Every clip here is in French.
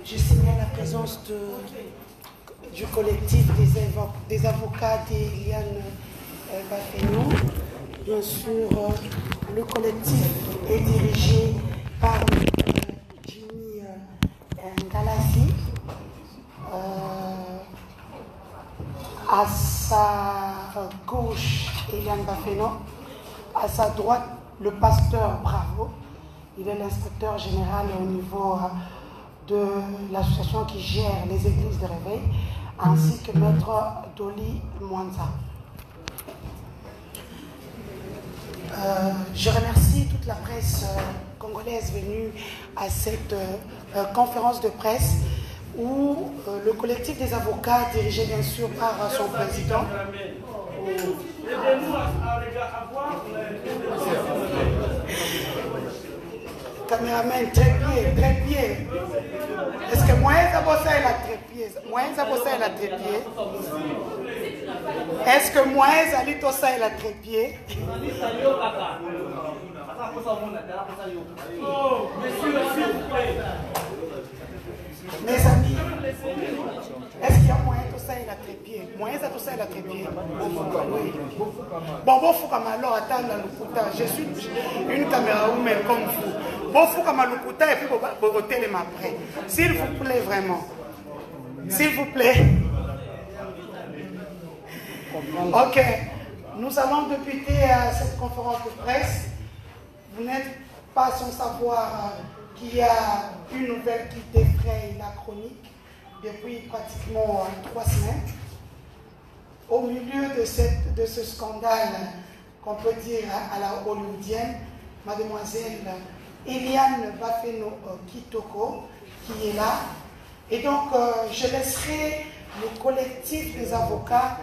Je signale la présence du collectif des avocats d'Eliane Bafeno. Bien sûr, le collectif est dirigé par Jimmy Ngalassi. À sa gauche, Eliane Bafeno. À sa droite, le pasteur Bravo. Il est l'inspecteur général au niveau de l'association qui gère les églises de réveil, ainsi que maître Dolly Mwanza. Je remercie toute la presse congolaise venue à cette conférence de presse où le collectif des avocats, dirigé bien sûr par son président, caméraman, trépied. Est-ce que moi, ça bosse à la trépied? Moi, ça bosse à la trépied. Est-ce que moi, ça lit ça à la trépied? Mes amis, est-ce qu'il y a moyen de ça et la trépied? Moyen de ça et la trépied? Bon, faut comme alors attendre le pouta. Je suis une caméra humaine comme vous. Bon, faut comme le pouta et puis vous rotez après. S'il vous plaît, vraiment. S'il vous plaît. Ok. Nous allons débuter cette conférence de presse. Vous n'êtes pas sans savoir qu'il y a une nouvelle qui défraye la chronique depuis pratiquement 3 semaines. Au milieu de ce scandale qu'on peut dire à la hollywoodienne, mademoiselle Eliane Bafeno Kitoko qui est là. Et donc, je laisserai le collectif des avocats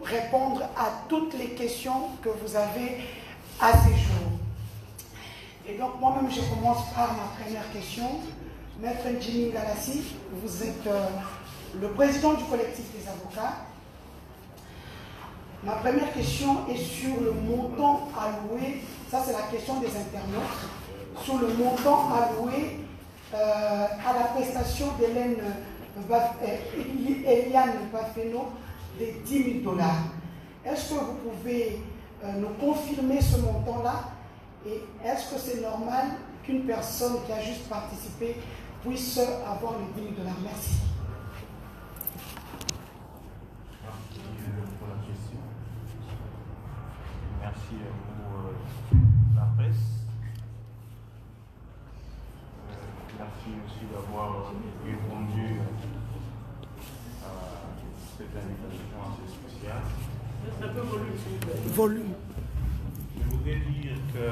répondre à toutes les questions que vous avez à ces jours. Et donc, moi-même, je commence par ma première question. Maître Jimmy Ngalassi, vous êtes le président du collectif des avocats. Ma première question est sur le montant alloué, ça c'est la question des internautes, sur le montant alloué à la prestation d'Eliane Bafeno de $10 000. Est-ce que vous pouvez nous confirmer ce montant-là? Et est-ce que c'est normal qu'une personne qui a juste participé puisse avoir les $10 000? Merci. Merci pour la question. Merci pour la presse. Merci aussi d'avoir répondu à cette invitation assez spéciale. Volume. Je voudrais dire que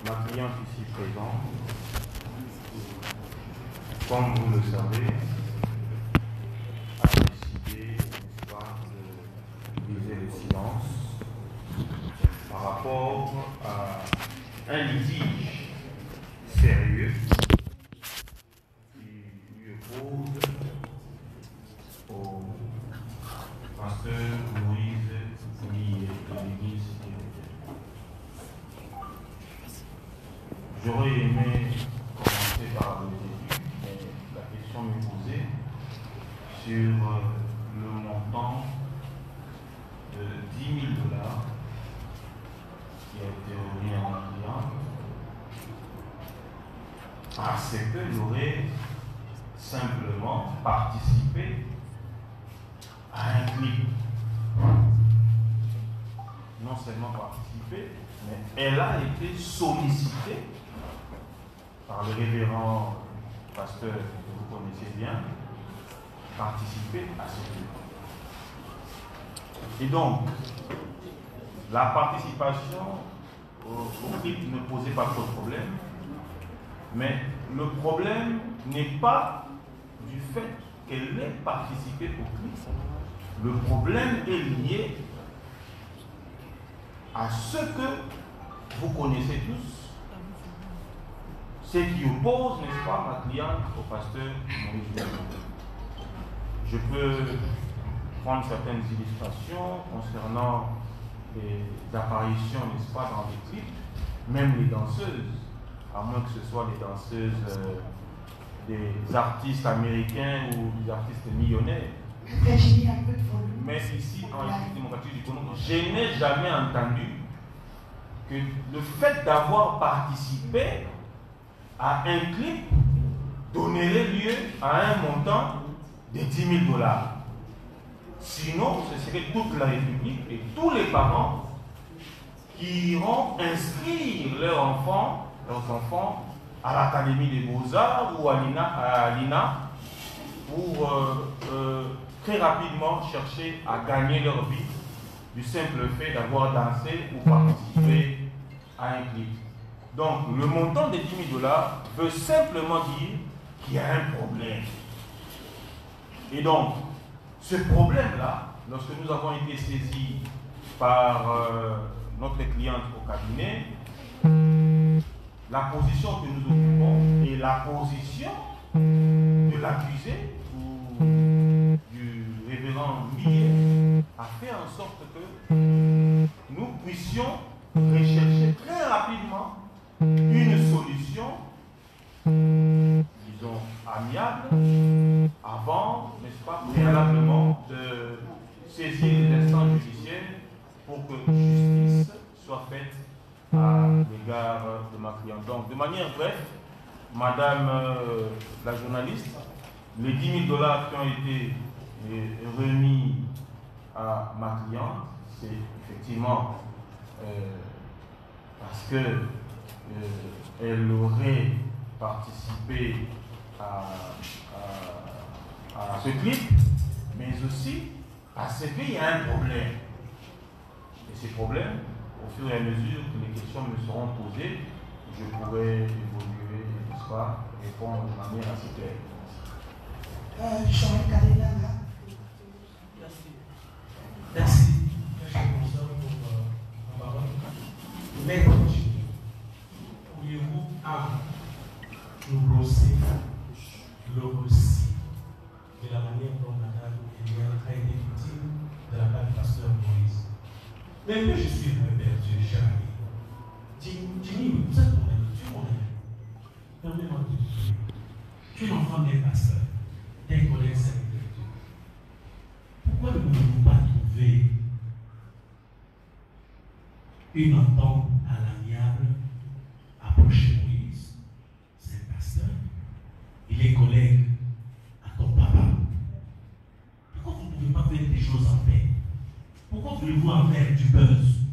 ma cliente ici présente, comme vous le savez, a décidé, n'est-ce pas, de briser le silence par rapport à un litige sérieux qui lui oppose au pasteur Moïse Kouli de l'église. J'aurais aimé commencer par le début, mais la question m'est posée sur le montant de $10 000 qui a été remis à mon client parce que j'aurais simplement participé à un clip. Non seulement participé, mais elle a été sollicitée par le révérend pasteur que vous connaissez bien, participer à ce clip. Et donc, la participation au clip ne posait pas trop de problème, mais le problème n'est pas du fait qu'elle ait participé au clip. Le problème est lié à ce que vous connaissez tous, ce qui oppose, n'est-ce pas, ma cliente au pasteur Maurice Bergeron. Je peux prendre certaines illustrations concernant les apparitions, n'est-ce pas, dans les clips, même les danseuses, à moins que ce soit les danseuses des artistes américains ou des artistes millionnaires. Mais ici, en République démocratique du Congo, je n'ai jamais entendu que le fait d'avoir participé à un clip donnerait lieu à un montant de 10 000 $. Sinon, ce serait toute la République et tous les parents qui iront inscrire leurs enfants à l'Académie des Beaux-Arts ou à l'INA pour très rapidement chercher à gagner leur vie du simple fait d'avoir dansé ou participé à un clip. Donc, le montant de 10 000 $ veut simplement dire qu'il y a un problème. Et donc, ce problème-là, lorsque nous avons été saisis par notre cliente au cabinet, la position que nous occupons est la position de l'accusé ou du révérend Millet a fait en sorte que nous puissions rechercher très rapidement une solution, disons, amiable, avant, n'est-ce pas, préalablement de saisir les instances judiciaires pour que justice soit faite à l'égard de ma cliente. Donc, de manière brève, Madame la journaliste, les 10 000 $ qui ont été remis à ma cliente, c'est effectivement parce que elle aurait participé à ce clip, mais aussi parce qu'il y a un problème. Et ces problèmes, au fur et à mesure que les questions me seront posées, je pourrai évoluer, n'est-ce pas, répondre de manière assez claire. Jean-Luc Kadena. Merci. Merci. Merci pour la parole. Mais pourriez-vous nous brosser le récit de la manière dont Madame Eliane a été victime de la part du pasteur Moïse? Mais moi, je suis un père Dieu, cher ami. Jimmy, vous êtes mon ami, tu es mon ami. Permets-moi de te dire, tu es l'enfant d'un pasteur, d'un collègue serviteur de Dieu. Pourquoi ne pouvons-nous pas trouver une entente à l'amiable, approcher Moïse, c'est un pasteur, il est collègue à ton papa? Pourquoi vous ne pouvez pas faire des choses en paix? Pourquoi voulez-vous en faire du buzz?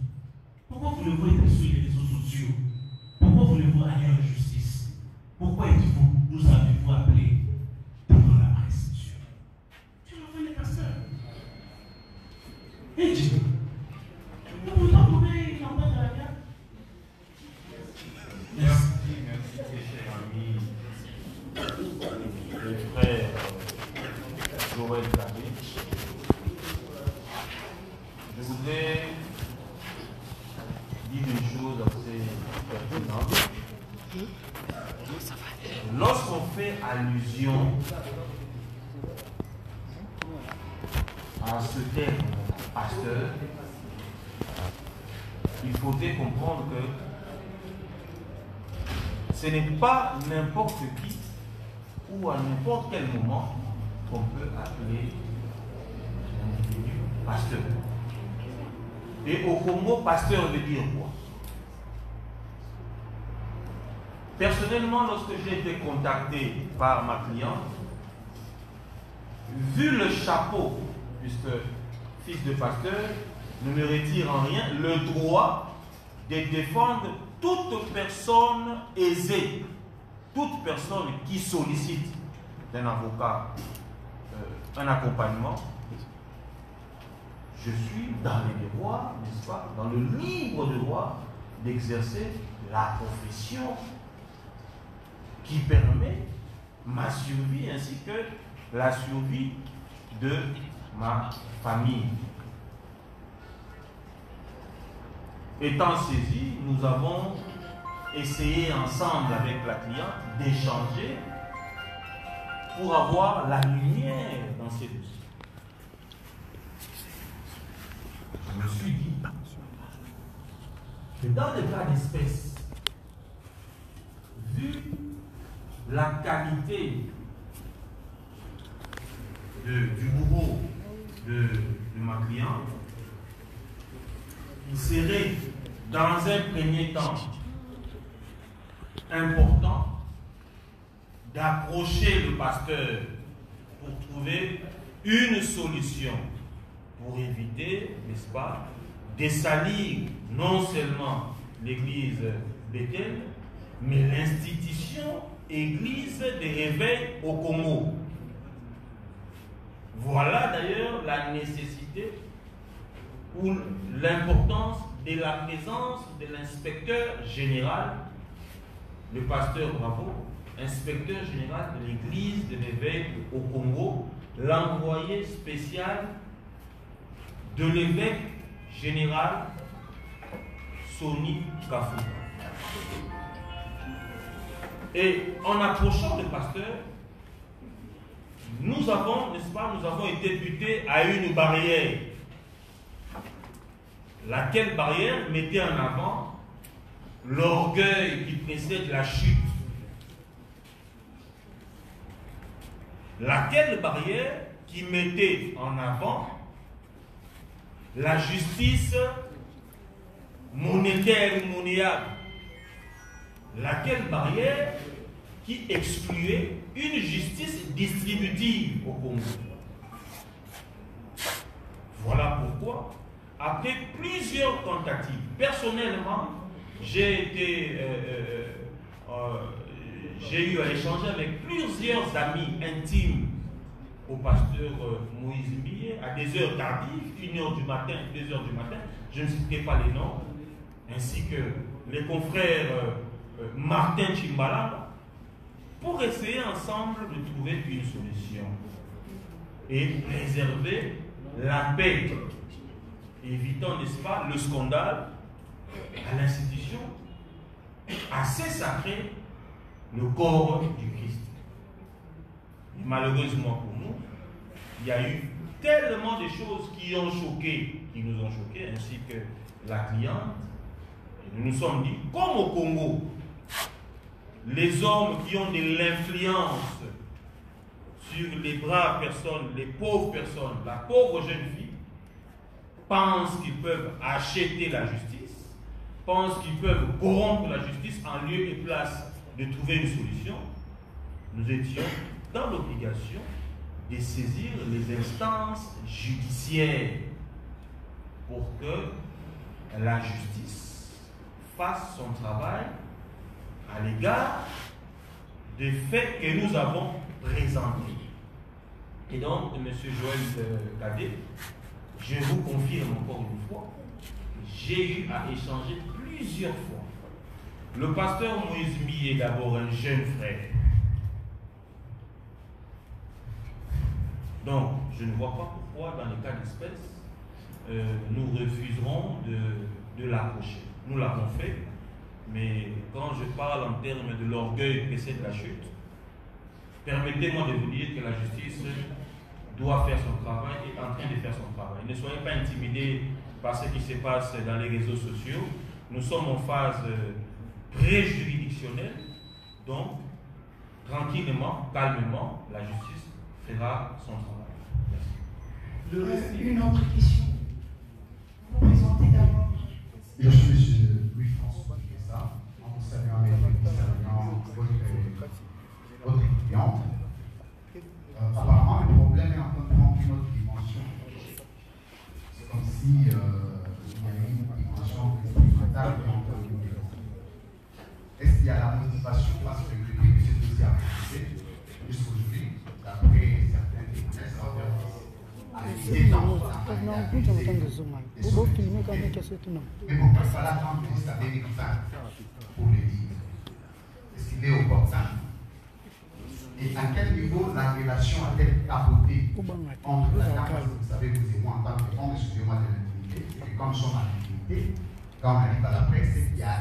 Pourquoi voulez-vous être sur les réseaux sociaux? Pourquoi voulez-vous aller en justice? Pourquoi nous avez-vous appelé devant la presse? Tu l'as fait les pasteurs. Et Dieu, nous pouvons trouver une entente de la guerre. Merci. Merci, cher ami, le frère Joël Kabé. Je voudrais dire une chose assez pertinente. Lorsqu'on fait allusion à ce terme pasteur, il faudrait comprendre que ce n'est pas n'importe qui ou à n'importe quel moment qu'on peut appeler un individu pasteur. Et au Congo, pasteur veut dire quoi? Personnellement, lorsque j'ai été contacté par ma cliente, vu le chapeau, puisque fils de pasteur ne me retire en rien le droit de défendre toute personne aisée, toute personne qui sollicite d'un avocat un accompagnement. Je suis dans les devoirs, n'est-ce pas, dans le libre droit d'exercer la profession qui permet ma survie ainsi que la survie de ma famille. Étant saisis, nous avons essayer ensemble avec la cliente d'échanger pour avoir la lumière dans ces dossiers. Je me suis dit que dans le cas d'espèce, vu la qualité du bourreau de ma cliente, il serait dans un premier temps important d'approcher le pasteur pour trouver une solution pour éviter, n'est-ce pas, de salir non seulement l'église Bethel, mais l'institution église des réveils au Congo. Voilà d'ailleurs la nécessité ou l'importance de la présence de l'inspecteur général, le pasteur Bravo, inspecteur général de l'église de l'évêque au Congo, l'envoyé spécial de l'évêque général Soni Kafuta. Et en approchant le pasteur, nous avons, n'est-ce pas, nous avons été butés à une barrière. Laquelle barrière mettait en avant l'orgueil qui précède la chute. Laquelle barrière qui mettait en avant la justice monétaire ou monnayable. Laquelle barrière qui excluait une justice distributive au Congo. Voilà pourquoi, après plusieurs tentatives, personnellement, j'ai eu à échanger avec plusieurs amis intimes au pasteur Moïse Millet à des heures tardives, 1h du matin, 2h du matin, je ne citerai pas les noms, ainsi que les confrères Martin Chimbalanga, pour essayer ensemble de trouver une solution et préserver la paix, évitant, n'est-ce pas, le scandale à l'institution assez sacrée, le corps du Christ. Et malheureusement pour nous, il y a eu tellement de choses qui ont choqué, qui nous ont choqués, ainsi que la cliente. Et nous nous sommes dit, comme au Congo, les hommes qui ont de l'influence sur les braves personnes, les pauvres personnes, la pauvre jeune fille, pensent qu'ils peuvent acheter la justice, pensent qu'ils peuvent corrompre la justice en lieu et place de trouver une solution. Nous étions dans l'obligation de saisir les instances judiciaires pour que la justice fasse son travail à l'égard des faits que nous avons présentés. Et donc, M. Joël Cadet, je vous confirme encore une fois, j'ai eu à échanger plusieurs fois. Le pasteur Moïse Mi est d'abord un jeune frère. Donc, je ne vois pas pourquoi, dans les cas d'espèce, nous refuserons de l'approcher. Nous l'avons fait, mais quand je parle en termes de l'orgueil précédent la chute, permettez-moi de vous dire que la justice doit faire son travail et est en train de faire son travail. Ne soyez pas intimidés par ce qui se passe dans les réseaux sociaux. Nous sommes en phase pré-juridictionnelle, donc tranquillement, calmement, la justice fera son travail. Merci. Une autre question. Vous vous présentez d'abord. Je suis M. Louis-François Kessa, en saluant votre cliente. Apparemment, le problème est en train de prendre une autre dimension. C'est comme si il y avait une dimension expérimentale entre nous deux. Est-ce qu'il y a la motivation parce que le début de ce dossier a commencé jusqu'aujourd'hui, d'après certains témoignages, mais bon, il fallait attendre que ça devienne fin pour le dire. Est-ce qu'il est opportun? Et à quel niveau la relation a-t-elle capoté entre la dame, parce que vous savez, vous et moi, en tant qu'homme, excusez-moi de l'intimité, et comme nous sommes en intimité, quand on arrive à la presse, il y a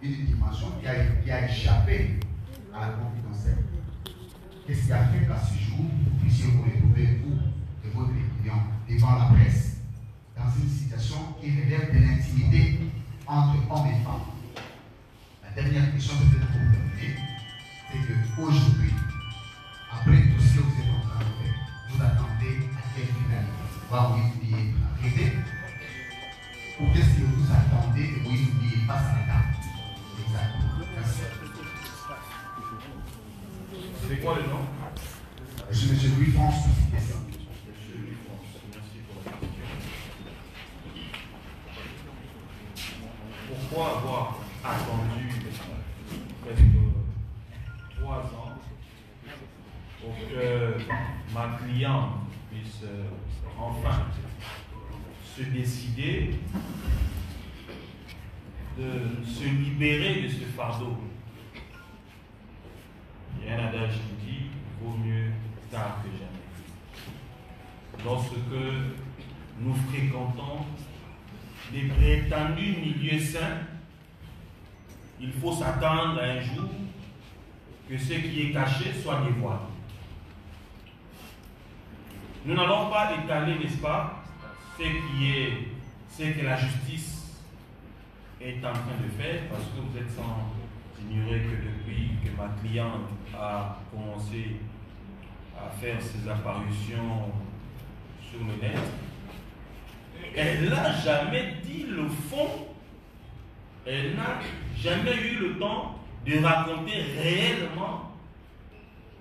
une dimension qui a échappé à la confidentielle. Qu'est-ce qui a fait qu'à ce jour, vous puissiez vous retrouver, vous et votre client, devant la presse, dans une situation qui relève de l'intimité entre hommes et femmes? La dernière question peut-être pour terminer, c'est qu'aujourd'hui, après tout ce que vous êtes en train de faire, vous attendez à quelle finalité? Voir Moïse Doumbouya arriver? Ou qu'est-ce que vous attendez que Moïse Doumbouya passe à la table? Exactement. Merci. C'est quoi le nom? Je suis M. Louis-France. Monsieur Louis-France, merci pour la question. Pourquoi avoir attendu presque 3 ans pour que ma cliente puisse enfin se décider de se libérer de ce fardeau? Il y a un adage qui dit vaut mieux tard que jamais. Lorsque nous fréquentons des prétendus milieux sains, il faut s'attendre à un jour que ce qui est caché soit dévoilé. Nous n'allons pas étaler, n'est-ce pas, ce que la justice est en train de faire, parce que vous êtes sans ignorer que depuis que ma cliente a commencé à faire ses apparitions sur le net, elle n'a jamais dit le fond, elle n'a jamais eu le temps de raconter réellement,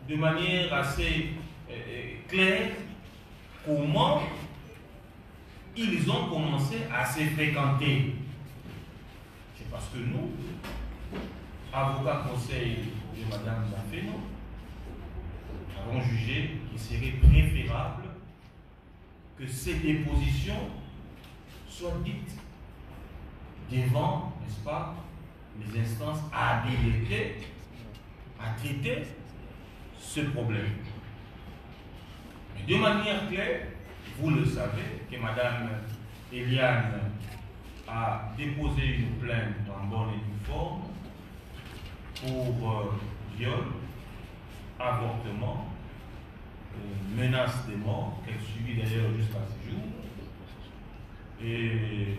de manière assez claire, comment ils ont commencé à se fréquenter. C'est parce que nous, avocats conseil de Mme Zafeno, avons jugé qu'il serait préférable que ces dépositions soient dites devant, n'est-ce pas, les instances habilitées à traiter ce problème. Mais de manière claire, vous le savez, que Mme Eliane a déposé une plainte en bonne et due forme pour viol, avortement, menace de mort, qu'elle subit d'ailleurs jusqu'à ce jour, et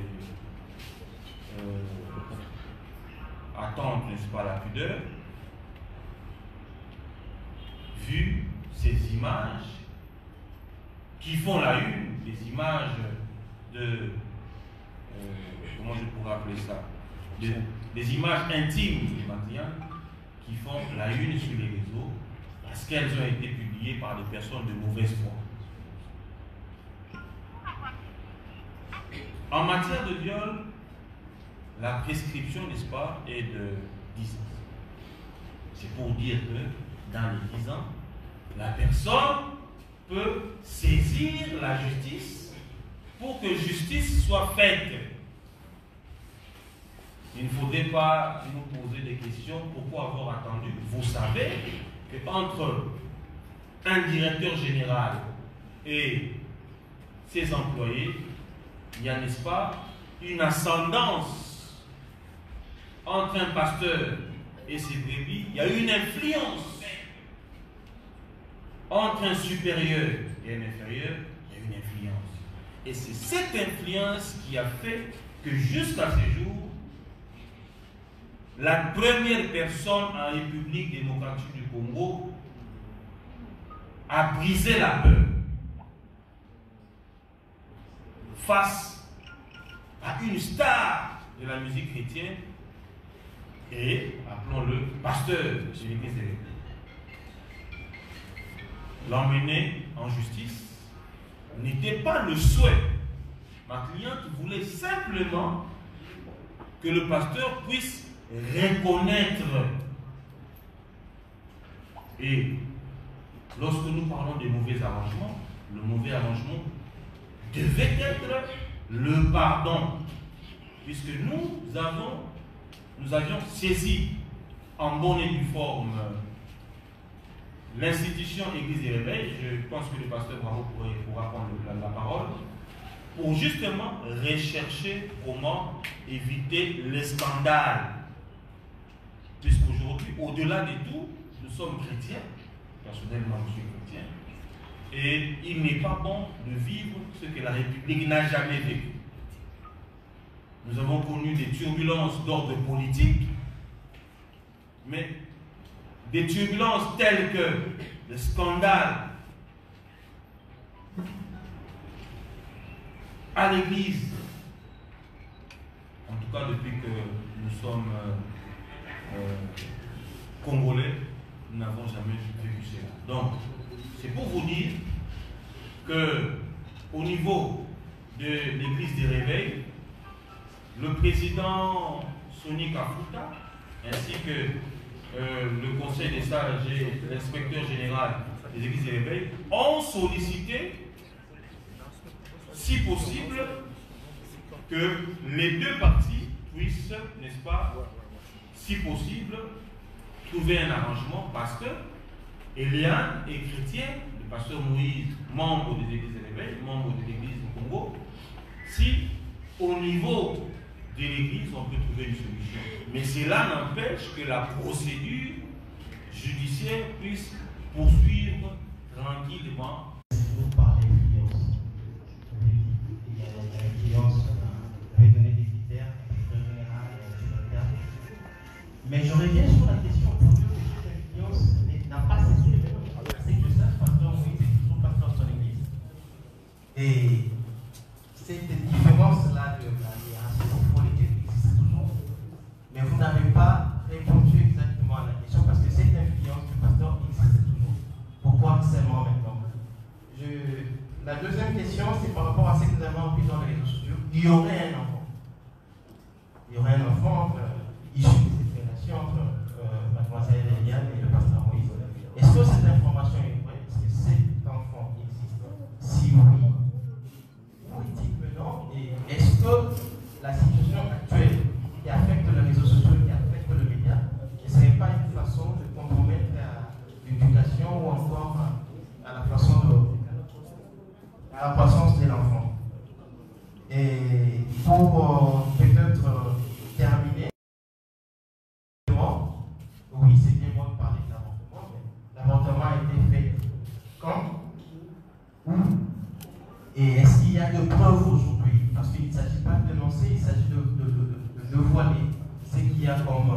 attendre, n'est-ce pas, la pudeur. Vu ces images qui font la une, des images de, comment je pourrais appeler ça, des images intimes de ma cliente qui font la une sur les réseaux parce qu'elles ont été publiées par des personnes de mauvaise foi. En matière de viol, la prescription, n'est-ce pas, est de 10 ans. C'est pour dire que dans les 10 ans, la personne peut saisir la justice pour que justice soit faite. Il ne faudrait pas nous poser des questions. Pourquoi avoir attendu? Vous savez qu'entre un directeur général et ses employés, il y a, n'est-ce pas, une ascendance entre un pasteur et ses brebis. Il y a une influence entre un supérieur et un inférieur. Il y a une influence. Et c'est cette influence qui a fait que jusqu'à ce jour, la première personne en République démocratique du Congo a brisé la peur face à une star de la musique chrétienne et, appelons-le, pasteur de l'église de l'Église. L'emmener en justice n'était pas le souhait. Ma cliente voulait simplement que le pasteur puisse reconnaître. Et lorsque nous parlons de mauvais arrangements, le mauvais arrangement devait être le pardon, puisque nous avions saisi en bonne et due forme l'institution Église des Réveils. Je pense que le pasteur Bravo pourra prendre la parole pour justement rechercher comment éviter les scandales aujourd'hui, au-delà de tout, nous sommes chrétiens. Personnellement, je suis chrétien. Et il n'est pas bon de vivre ce que la République n'a jamais vécu. Nous avons connu des turbulences d'ordre politique, mais des turbulences telles que le scandale à l'Église, en tout cas depuis que nous sommes Congolais, nous n'avons jamais vécu cela. Donc, c'est pour vous dire que au niveau de l'Église des Réveils, le président Sonny Kafuta, ainsi que le Conseil des sages et l'inspecteur général des Églises des Réveils ont sollicité, si possible, que les deux parties puissent, n'est-ce pas, si possible, trouver un arrangement parce que Eliane est chrétien, le pasteur Moïse, membre des Églises des Réveils, membre de l'Église du Congo. Si au niveau de l'Église, on peut trouver une solution. Mais cela n'empêche que la procédure judiciaire puisse poursuivre tranquillement. Vous parlez d'influence. Il y a l'influence, vous avez donné des critères, général, etc. Mais je reviens sur la question pour que cette influence n'a pas cessé. C'est que ça, pasteur Moïse est toujours pasteur de son église. Et cette différence-là de la hiérarchie politique existe toujours. Mais vous n'avez pas répondu exactement à la question parce que cette influence du pasteur existe toujours. Pourquoi seulement maintenant? La deuxième question, c'est par rapport à ce que nous avons appris dans les réseaux sociaux. Il y aurait un enfant. Il y aurait un enfant issu de cette relation entre mademoiselle Eliane et le pasteur Moïse. Est-ce que cette information est vraie? Est-ce que cet enfant existe? Si oui, politique maintenant. Et est-ce que la situation actuelle qui affecte les réseaux sociaux, qui affecte le média, ne serait pas une façon de compromettre l'éducation ou encore à la façon à la croissance de l'enfant? Et pour peut-être terminer, oui, c'est bien moi de parler de l'avortement, mais l'avortement a été fait quand? Où? Et est-ce qu'il y a de preuves aujourd'hui? Parce qu'il ne s'agit pas de dénoncer, il s'agit de voiler ce qu'il y a comme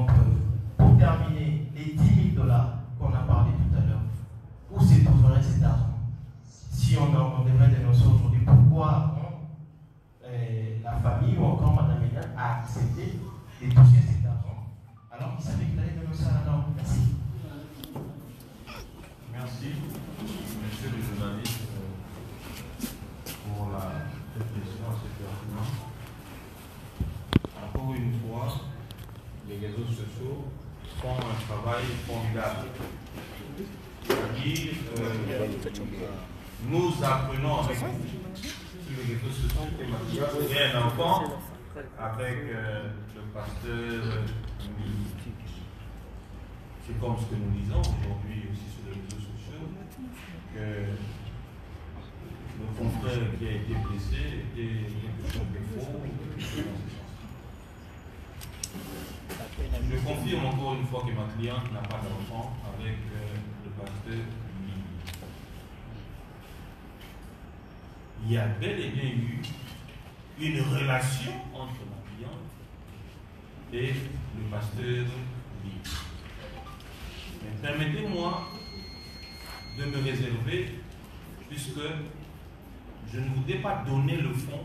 preuve. Pour terminer, les 10 000 $ qu'on a parlé tout à l'heure, où se trouverait cet argent? Si on devrait dénoncer aujourd'hui, pourquoi la famille ou encore Mme Eliane a accepté de toucher cet argent alors qu'il savait qu'il allait dénoncer à la norme? Merci. Merci, monsieur le journaliste, pour la question assez pertinente. Encore une fois, les réseaux sociaux font un travail formidable. C'est-à-dire, nous apprenons avec vous sur les réseaux sociaux qu'il y a un enfant avec le pasteur. C'est comme ce que nous disons aujourd'hui aussi sur les réseaux sociaux, que le confrère qui a été blessé était quelque chose de faux. Je confirme encore une fois que ma cliente n'a pas d'enfant avec le pasteur. Il y a bel et bien eu une relation entre ma cliente et le pasteur Lee. Mais permettez-moi de me réserver, puisque je ne voudrais pas donner le fond,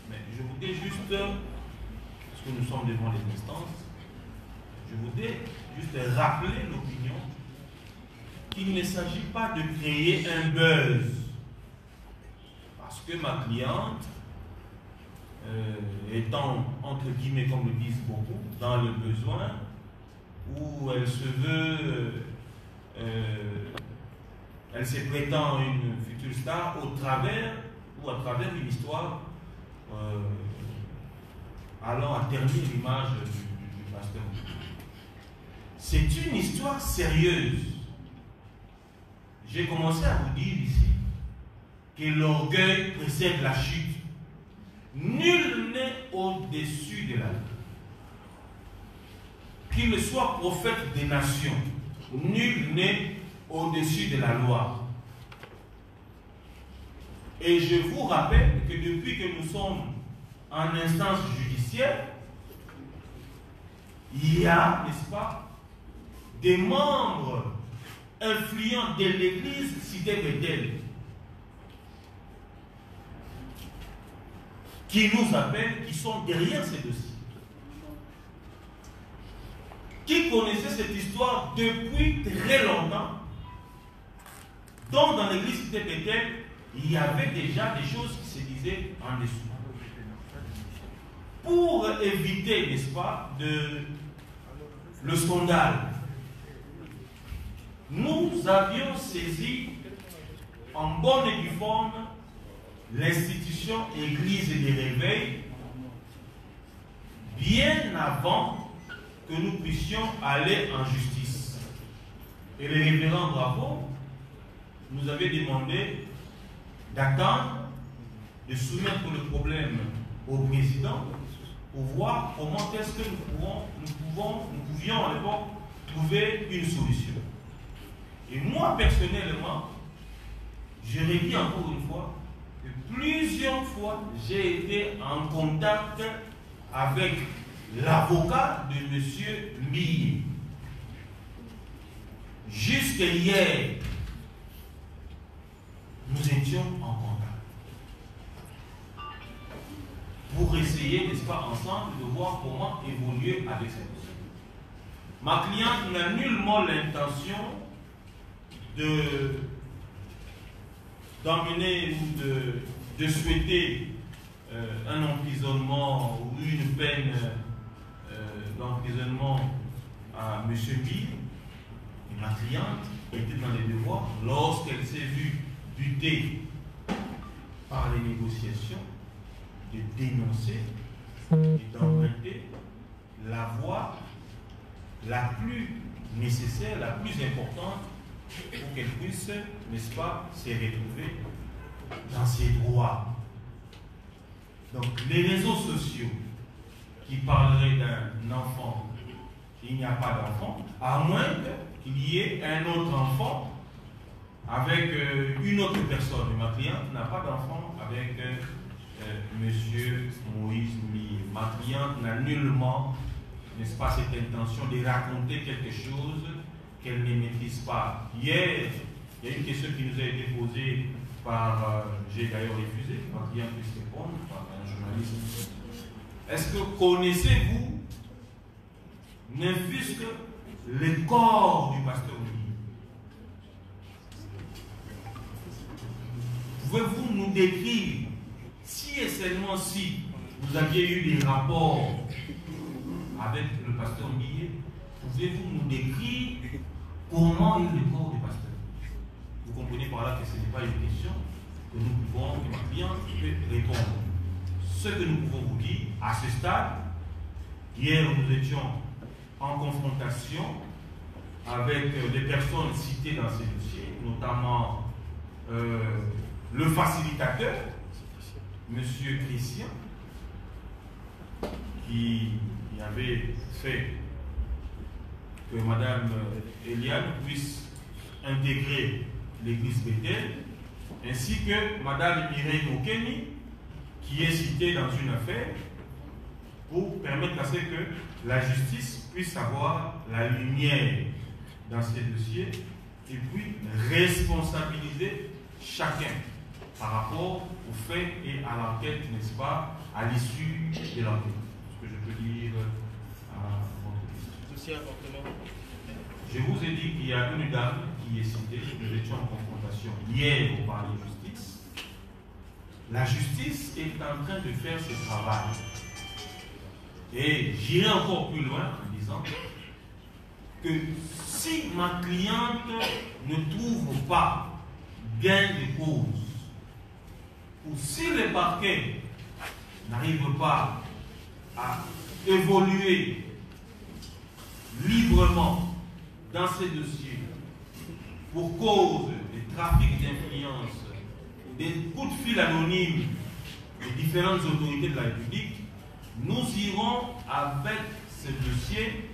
mais je voudrais juste, parce que nous sommes devant les instances, je voudrais juste rappeler l'opinion qu'il ne s'agit pas de créer un buzz. Parce que ma cliente, étant, entre guillemets, comme le disent beaucoup, dans le besoin, où elle se veut, elle se prétend une future star au travers, ou à travers une histoire allant à ternir l'image du pasteur. C'est une histoire sérieuse. J'ai commencé à vous dire ici que l'orgueil précède la chute. Nul n'est au-dessus de la vie. qu'il soit prophète des nations. Nul n'est au-dessus de la loi. Et je vous rappelle que depuis que nous sommes en instance judiciaire, il y a, n'est-ce pas, des membres influents de l'église Cité Bethel qui nous appellent, qui sont derrière ces dossiers, qui connaissaient cette histoire depuis très longtemps, dont dans l'église Cité Bethel, il y avait déjà des choses qui se disaient en dessous. Pour éviter, n'est-ce pas, le scandale, nous avions saisi en bonne et due forme l'institution Église des Réveils bien avant que nous puissions aller en justice. Et le révérend Bravo nous avait demandé d'attendre, de soumettre le problème au président pour voir comment est-ce que nous pouvions à l'époque trouver une solution. Et moi, personnellement, je redis encore une fois que plusieurs fois, j'ai été en contact avec l'avocat de M. Mille. Jusqu'à hier, nous étions en contact pour essayer, n'est-ce pas, ensemble, de voir comment évoluer avec cette dossier. Ma cliente n'a nullement l'intention d'emmener ou de souhaiter un emprisonnement ou une peine d'emprisonnement à M. Bill. Et ma cliente était dans les devoirs lorsqu'elle s'est vue butée par les négociations de dénoncer et d'emprunter la voie la plus nécessaire, la plus importante pour qu'elle puisse, n'est-ce pas, se retrouver dans ses droits. Donc les réseaux sociaux qui parleraient d'un enfant, il n'y a pas d'enfant, à moins qu'il y ait un autre enfant avec une autre personne. Et ma cliente n'a pas d'enfant avec Monsieur Moïse Mille. Ma cliente n'a nullement, n'est-ce pas, cette intention de raconter quelque chose qu'elle ne maîtrise pas. Hier, il y a une question qui nous a été posée par, j'ai d'ailleurs refusé, que ma cliente puisse répondre, par un journaliste. Est-ce que connaissez-vous, ne fût-ce que le corps du pasteur Mille? Pouvez-vous nous décrire, si et seulement si vous aviez eu des rapports avec le pasteur Mille, pouvez-vous nous décrire comment est le corps du pasteur? Vous comprenez par là que ce n'est pas une question que nous pouvons, que ma cliente peut répondre. Ce que nous pouvons vous dire, à ce stade, hier nous étions en confrontation avec les personnes citées dans ces dossiers, notamment le facilitateur, M. Christian, qui avait fait que Mme Eliane puisse intégrer l'église Bethel, ainsi que Mme Mireille Okeni, qui est citée dans une affaire, pour permettre à ce que la justice puisse avoir la lumière dans ces dossiers et puis responsabiliser chacun par rapport aux faits et à l'enquête, n'est-ce pas, à l'issue de l'enquête. Ce que je peux dire à votre question. Je vous ai dit qu'il y a une dame qui est citée, nous étions en confrontation hier au palais de justice. La justice est en train de faire ce travail. Et j'irai encore plus loin en disant que si ma cliente ne trouve pas gain de cause, ou si le parquet n'arrive pas à évoluer librement dans ces dossiers pour cause de trafic d'influence, des coups de fil anonymes des différentes autorités de la République, nous irons avec ce dossier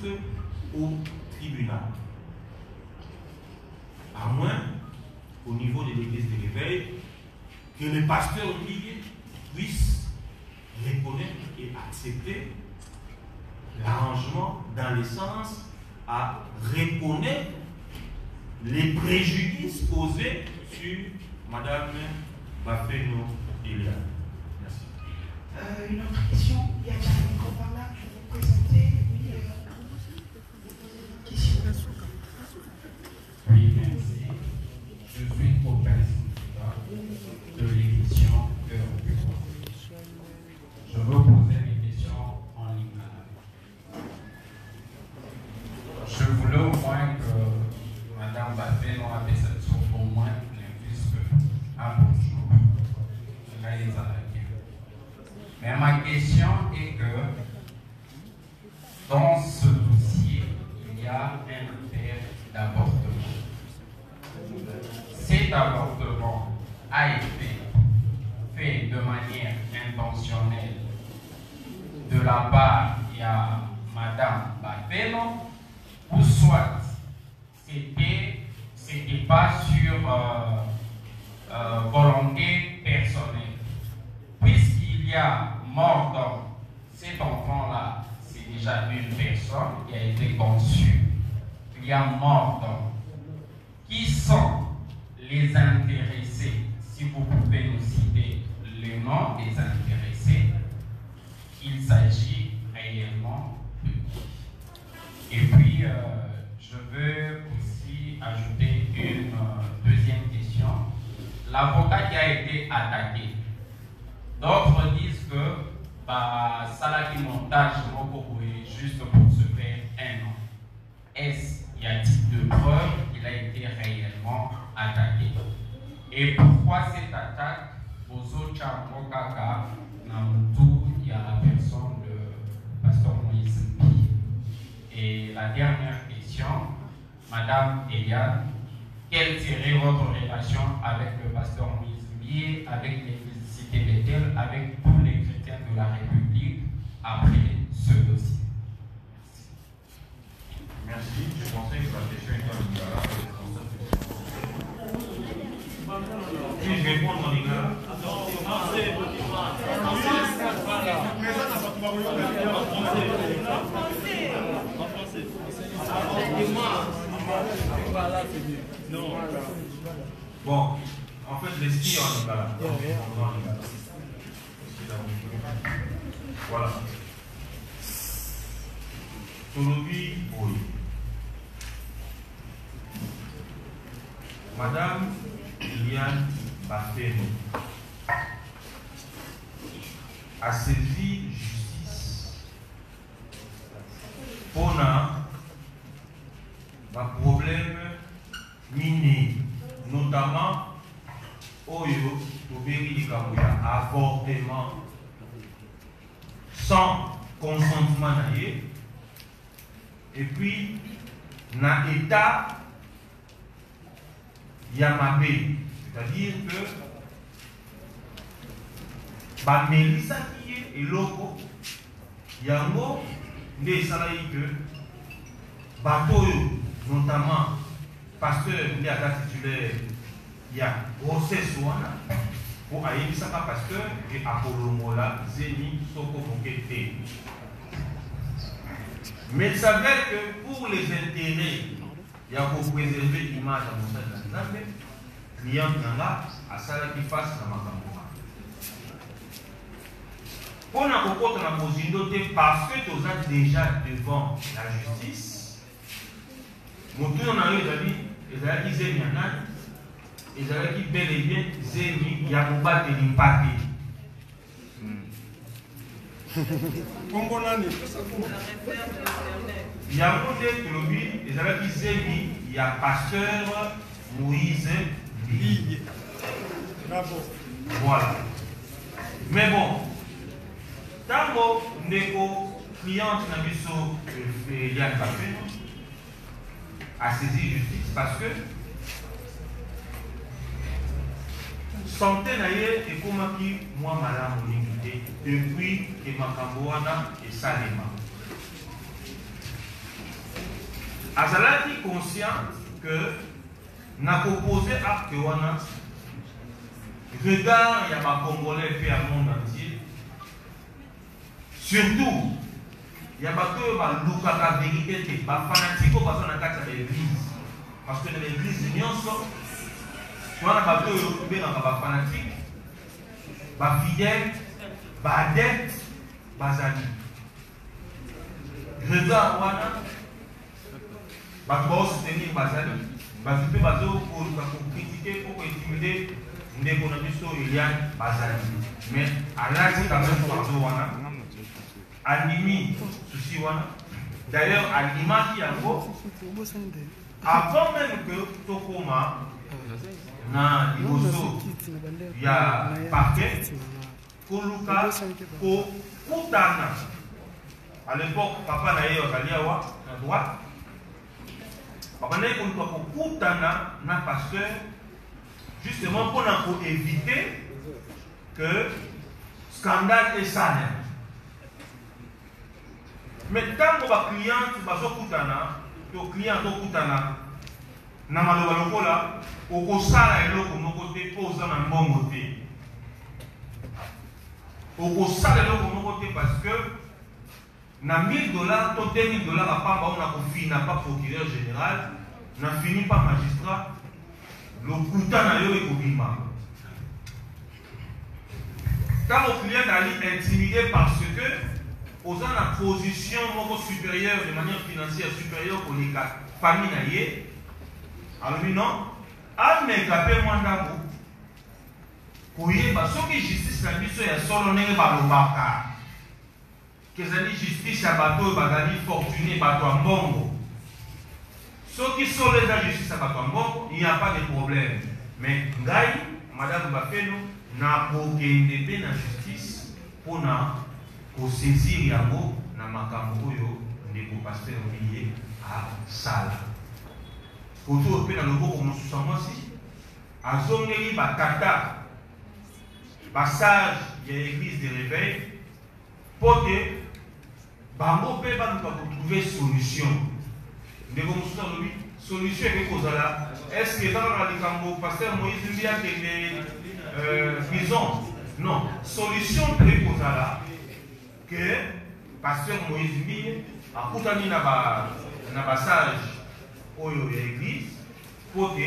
jusqu'au tribunal. À moins, au niveau de l'église de l'éveil, que les pasteurs puissent reconnaître et accepter l'arrangement dans le sens à reconnaître les préjudices causés sur Madame Bafeno Eliane. Merci. Une autre question, il y a un micro par là, je vais vous présenter. Oui, merci. Je suis Copain de l'émission Cœur du Roi. Je veux poser mes questions en lingala. Je voulais au moins que Mme Bafeno ait cette source au moins puisque un bonjour. Mais ma question est que dans ce dossier, il y a un affaire d'avortement. Cet avortement a été fait de manière intentionnelle de la part de Madame Bafeno, ou soit c'était pas sur volonté personnelle. Puisqu'il y a mort d'homme, cet enfant-là, c'est déjà une personne qui a été conçue. Il y a mort d'homme. Qui sont les intéressés? Si vous pouvez nous citer le nom des intéressés, il s'agit réellement de qui? Et puis, je veux aussi ajouter une deuxième question. L'avocat qui a été attaqué, d'autres disent que Salaki montage juste pour se faire un nom. Est-ce qu'il y a type de preuve qu'il a été réellement attaqué? Et pourquoi cette attaque aux Chamokaka Namutu, il y a la personne de Pasteur Moïse Mbi? Et la dernière question, Madame Eliane, quelle serait votre relation avec le Pasteur Moïse Mbi, avec l'Église Cité Bethel, avec tous les chrétiens de la République après ce dossier? Merci. Je pensais que la question était en lingala. Puis-je répondre en lingala? Bon, en fait, l'esprit en lingala. Voilà. Tolobi, oui. Madame Eliane Bafeno a saisi justice pour un problème miné, notamment Oyo, Toberi Likamuya, avortement sans consentement naïe, et puis dans l'état Yamabé, c'est-à-dire que Melissa qui est et loco Yango ne salaï que Batoyo, notamment pasteur il y a titulaire il y a grossesse pour aller ça pasteur et Apollo Mola Zeni Soko Mokete. Mais il s'avère que pour les intérêts, il y a pour préserver l'image à Moussa de la Nzambe, client Nanga, à Sala qui fasse la Makamora. Pour nous comprendre la position parce que tu as déjà devant la justice, mon tour dans le David, et là qui zémi anan, et là qui bel et bien zémi Yakuba de l'impact. Il y a un monde qui est zémi, il y a pasteur Moïse Bi. Voilà. Mais bon, tant que les clients n'a vu ce Eliane Bafeno a saisi justice parce que santé d'ailleurs est comme qui moi madame l'unité depuis que Makamboana et Salema. azalaki conscient que na composé acte wana regard ya ba Congolais et à monde entier, surtout il y a bato ba luka la vérité te ba fanatique ko bazo na kati ya l'église parce que dans l'église nyonso wana bato yo be na ba fanatique ba fidèle ba adepte bazali regard wana bato ba soutenir bazali bato pe bazo ko critiquer pour intimider ndeko na biso Eliane bazali mais alati quand même bato wana Animi souci wana. D'ailleurs, Anima qui encore avant même que Tokoma na Iboso il y a parquet Koluka ko Kutana. À l'époque, papa na yo Kaliawa à droite. Papa na yo ko Kutana na pasteur justement pour éviter que scandale et ça. Mais quand on client bazokutana, to client tokutana na maloba lokola okosala eloko moko te poza na mbongo te. Okosala eloko moko te parce que na $1000 to $2000 apamba on a kofina pas procureur général, na fini pas magistrat, lokutana yo ekobima. Quand le client est intimidé parce que aux gens la position supérieure de manière financière supérieure pour les familles, alors non, à mes capés mandabu, pour y avoir ce qui justice la mission est solo n'est pas le baka, que ça dit justice à bateau, bagali fortuné, bateau en bongo. Ceux qui sont les la justice à bateau en bongo, il n'y a pas de problème. Mais Ngaï, Madame Bafeno, n'a aucun début de justice pour na pour saisir yango na makambo oyo ndeko pasteur Olivier à sala. Koto pe na loboko mosusu mwasi azongeli bakata passage ya église de réveil pour que bango pe baluka trouver solution. Ndeko mosusu lobi solution ke kozala est-ce que dans la likambo pasteur Moïse Mbia ke prison? Non, solution pe kozala que pasteur Moïse Mbie a coutani na passage au l'église pour que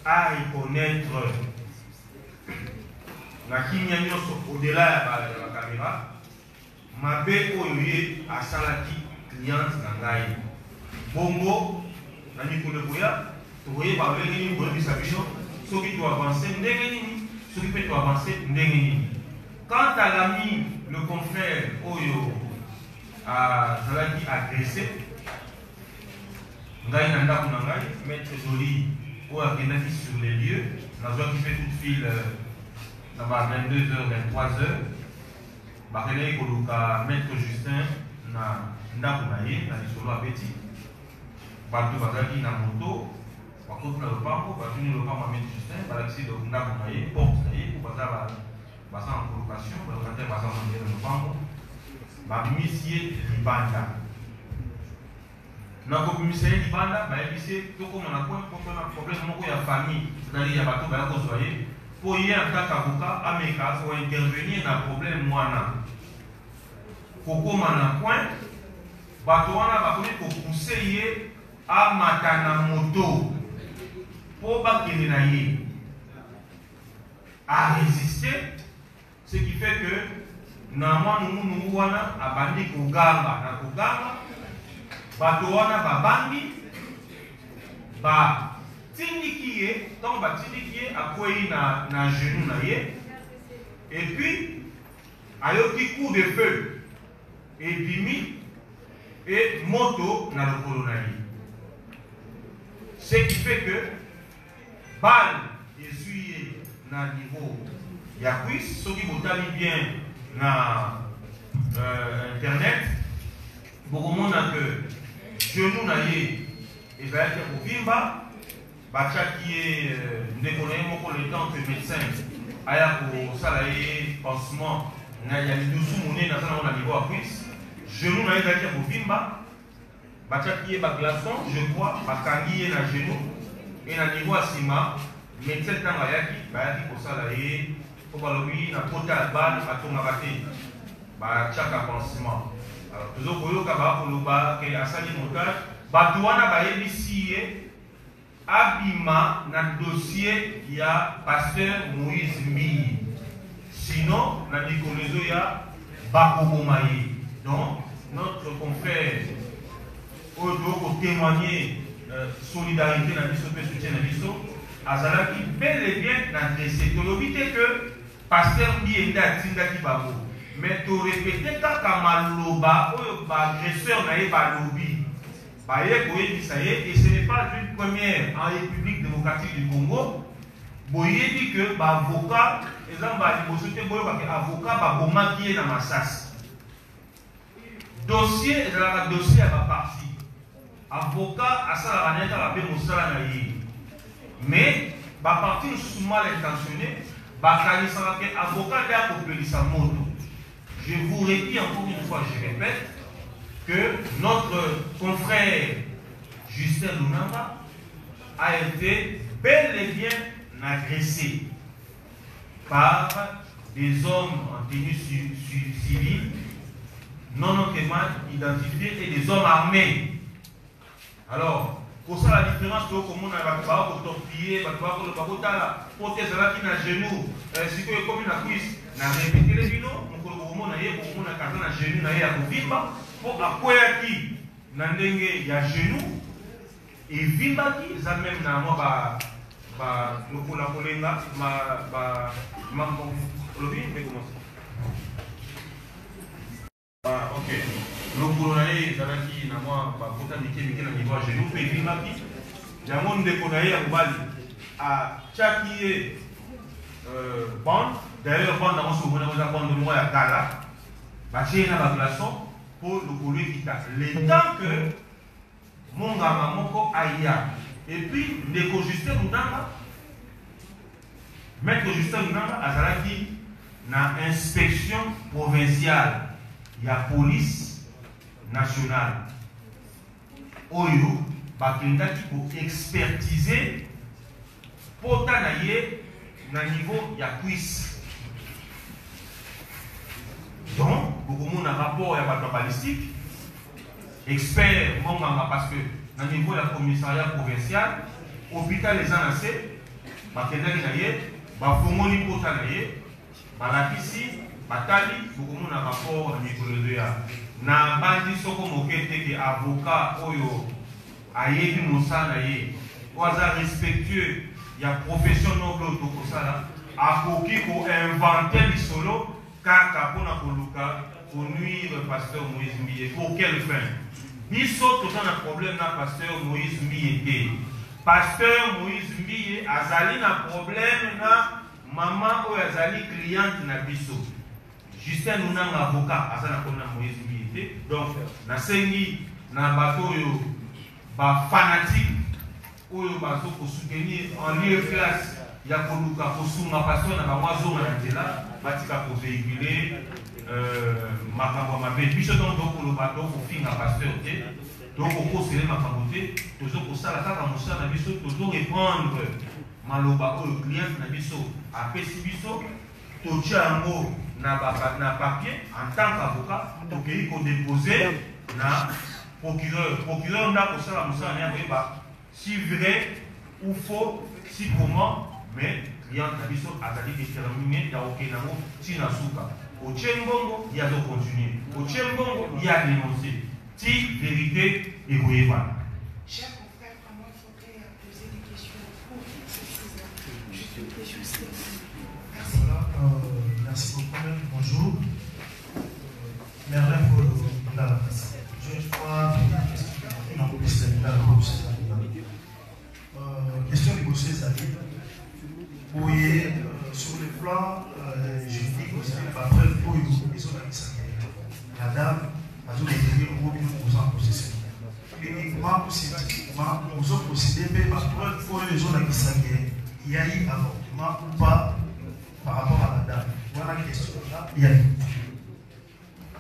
aille connaître la kinyanyos au-delà de la caméra ma bé oyoye à salaki cliente nangai bongo na nikole boya toye ba veli ni bonne discussion ce qui doit avancer ndengeni ce qui peut avancer ndengeni. Quant à l'ami, le confrère Oyo a agressé, Ngai Nanda Kunangai, maître Jolie, Oyo a sur les lieux, n'a qui fait toute file dans 22h, 23h, Bakele Koluka, maître Justin, Nanda Kunaye, n'a dit solo à Betty, Batu Bazaki na moto, Bakot na le pampo, Batu ni le pampo à maître Justin, Balaxi de Nanda Kunaye, porte Naye, pour Bazar basé en colocation, le locataire basé en le banque, ma monsieur Libanda. Dans le monsieur Libanda, ma monsieur, tout comme on a point, pour un problème, il y a famille, c'est-à-dire il y a bateau, il y a cause pour y en tant qu'avocat, à mes cas, pour intervenir dans le problème, moi, pour comme on a point, bateau, on a pour pousser à matana moto, pour pas qu'il y à résister. Ce qui fait que nous wana abandi kugamba na kugamba bato wana babandi ba tindikiye donc ba tindikiye akwei na genou na ye et puis ayoki coup de feu et bimi et moto na lokolo na ye. Ce qui fait que balle essuyer na niveau ya cuisse, ceux qui vous allez bien na internet, beaucoup de monde a que genou na ye et va être pour vimba, bacha qui est déconné mon le temps que médecin aya pour salayer pansement na ya dessous moné na ça on a niveau à cuisse, genou na ye va être pour vimba, Bachaki ba glaçon, je crois, bakangi na genou et na niveau asima, médecin tanga yaki, bayaki kosala ye, ko balobi na kota ya balle batonga bate. Ba chaka pansement. Alors toujours koyoka ba koloba ke asali montage, bato wana bayebisi ye abima na dossier ya pasteur Moïse Mbiye. Sinon, na dikolezo ya bakobomaye. Donc, notre confrère doit témoigner solidarité dans biso et soutien dans biso azalaki bel et bien dans décès. Tolobite que pasteur Mbiye nda tindaki babo. Mais to répéter kaka maloba oyo ba agresseur na ye balobi. Baye koyebisa ye et ce n'est pas une première en République démocratique du Congo. Boye dit que ba avocat ezamba liboso te boyo ba avocat ba bomaki ye na Masasi. Dossier ezalaka dossier ya ba parti. Avocat asala baneta ba pe mosala na ye. Mais ba parti sous mal intentionné ba kanisa ke avocat da ko pelisa moto. Je vous redis encore une fois, je répète, que notre confrère Justin Lunanga a été bel et bien agressé par des hommes en tenue civile, non notamment identifiés et des hommes armés. Alors, pour ça la différence, c'est que nous avons torpillé, nous avons prothèse qui na genou, si tu es comme une cuisse, na répété les vino, on a na genou na ya kovimba, pour akoyaki na ndenge ya genou, et vimba qui, ça même na moi lokola kolenga, ok. Lokolo na ye ezalaki na mwa bakota mike na niveau ya genou, mpe evimaki yango ndeko na ye ya mobali atiaki ye bande. D'ailleurs bande yango soki omona eza bande moko ya kala batie ye na baglaçon mpo lokolo ekita le temps que monganga moko aya. Et puis ndeko Justin Lunanga, maître Justin Lunanga azalaki na inspection provinciale ya police nationale oyo bakendaki ko expertiser pota na ye na niveau ya cuisse. Donc beaucoup na rapport ya bato balistique expert monganga parce que na niveau ya commissariat provincial hôpital les anacé bakendaki na ye bafongoli pota na ye balakisi batali beaucoup na rapport na mikolo ya na bandi soko mokete ke avocat oyo ayebi mosala ye oaza respectueux ya profession noble tokosala akoki ko inventer lisolo kaka mpona koluka konuire pasteur Moïse Mbiye. Pour quelle fin? Biso toza na problème na pasteur Moïse Mbiye te. Pasteur Moïse Mbiye azali na problème na mama oyo azali cliente na biso. Justin Lunanga avocat azali na problème na Moïse Mbiye. Donc, na sengi na bato oyo ba fanatique oyo bazo ko soutenir en lieu classe ya koluka kosunga pasteur na bawazo na nzela batika ko véhiculer makambo mabe biso donc koloba donc kofinga pasteur te donc okosele makambo te tozo kosala kaka mosala na biso tozo répondre maloba oyo client na biso apesi biso totia yango na papier en tant qu'avocat tokei ko déposer na procureur n'a pas ça la moussa n'a pas si vrai ou faux si comment mais client a dit a déterminé il y a aucun amour si na souka au tchembongo il y a de continuer au tchembongo il y a dénoncer si vérité et goyeba. Chers confrères, vraiment il faudrait poser des questions pour juste une question. Merci. Voilà, merci beaucoup. Bonjour. Merlin pour la place. Je crois question négociée, ça dit. Oui, sur le plan juridique, vous avez pas preuve pour la dame a tout déterminé le groupe nous en possession. Uniquement ou scientifiquement, nous avons procédé, mais par preuve pour les gens qui s'en il y a eu avortement ou pas par rapport à la dame. Voilà la question là. Il y a eu.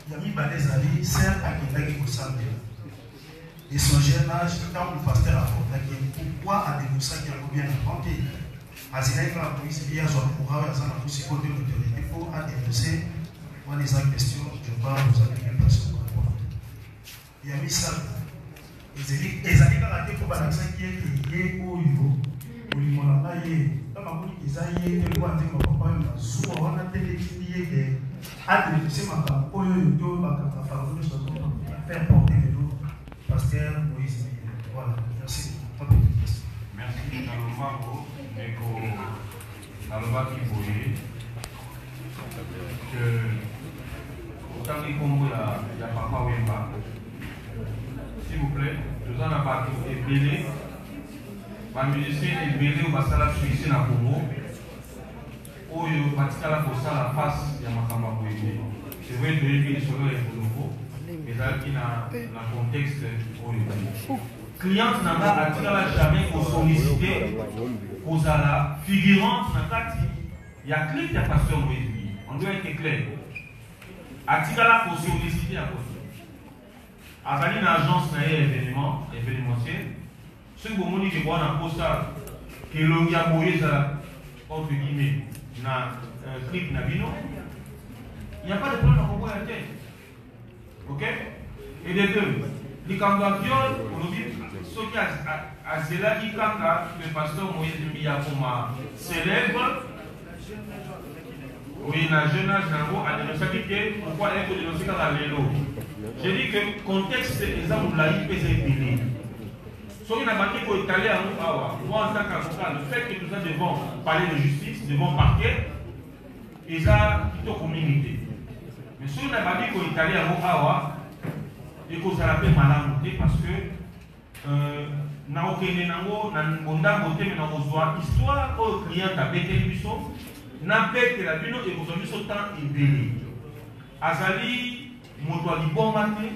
Il y a mis des avis, certes, à quelqu'un qui ressemble. Et son jeune âge, quand le pasteur a contacté, pourquoi a dénoncé qu'il y a bien raconté? Azinaïka la police, il y a son courage, il y a son aussi côté de l'autorité pour dénoncer. Moi, les questions, je parle aux amis de personnes. Il y a mis ça. Les années quand la déco balançait qui est lié au niveau, au niveau là, il y a le droit de papa, on a télé qui est à dénoncer ma femme, au lieu de faire porter le dos, pasteur Moïse. Voilà, merci. Merci. Nalomako, Neko, Nalomaki Boye, que autant que Congo, il y a papa Wemba. S'il vous plaît, nous en avons pas ébélé. Les musiciens ébélés ou basala suicide na Congo. Oyo batikala kosala face ya makamba boye. C'est vrai que les solo est nouveau, mais là qui na contexte oyo. Cliente n'a pas atikala jamais pour solliciter kozala figurante na kati. Il y a clip ya pasteur Moïse. On doit être clair. Atikala pour solliciter à côté. Azali une agence événementielle. Ce que vous me dites que vous avez un posta que l'on y a boyé entre guillemets na clip Nabino, il n'y a pas de problème à Congo à la tête. Ok? Et de deux, les cambafions, on dit, ceux qui a cela qui kanga, le pasteur Moïse Mbiyakoma célèbre, oui, dans le jeune âge, a dénoncé pourquoi elle est dénoncée dans la vélo. Je dis que le contexte est exemple de la IPCPD. Ce qui n'a pas été étalé à nous, moi en tant qu'avocat, le fait que nous devons parler de justice, devons parquet, et ça, plutôt communauté. Mais ce qui n'a pas été étalé à nous, et que ça l'appelle malamouté parce que na okende nango na bonda côté mais na kozwa histoire au client a bété biso na bété la bino et kozwa biso temps ibeli azali moto alibomba te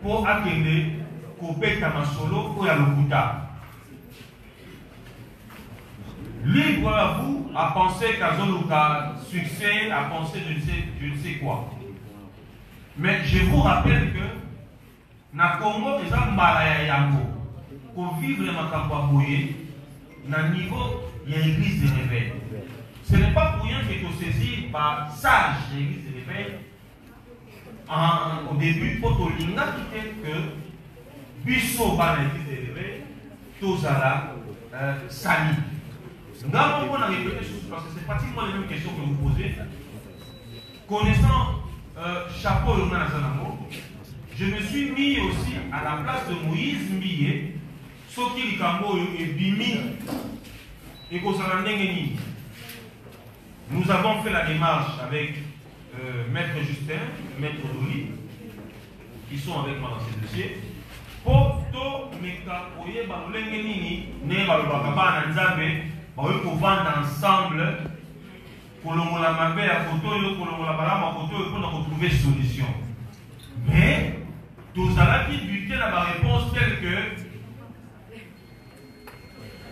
pour akende kobeta masolo ko ya lokuta libre à vous à penser qu'à Zoluka succès à penser je ne sais quoi, mais je vous rappelle que na Congo eza mbala ya yango pour vivre le makambo boye na niveau ya église de réveil. Ce n'est pas pour rien que tu saisis par sage l'église de réveil au début pour te linga que biso ba l'église de réveil tozala sali. Nous avons répété parce que c'est pratiquement les mêmes questions que vous posez. Connaissant chapeau le Nanazanamo, je me suis mis aussi à la place de Moïse Mbiye, Soki Likambo et Bimi, et Kosanandengeni. Nous avons fait la démarche avec Maître Justin, Maître Doli, qui sont avec moi dans ce dossier. Pour tout Meka Oye Balengeni, Ne Balobakaba Nanzabe, pour vendre ensemble, pour le Molamabé à photo, pour le Molabalama à photo, pour trouver solution. Mais, tous à qui buter la réponse telle que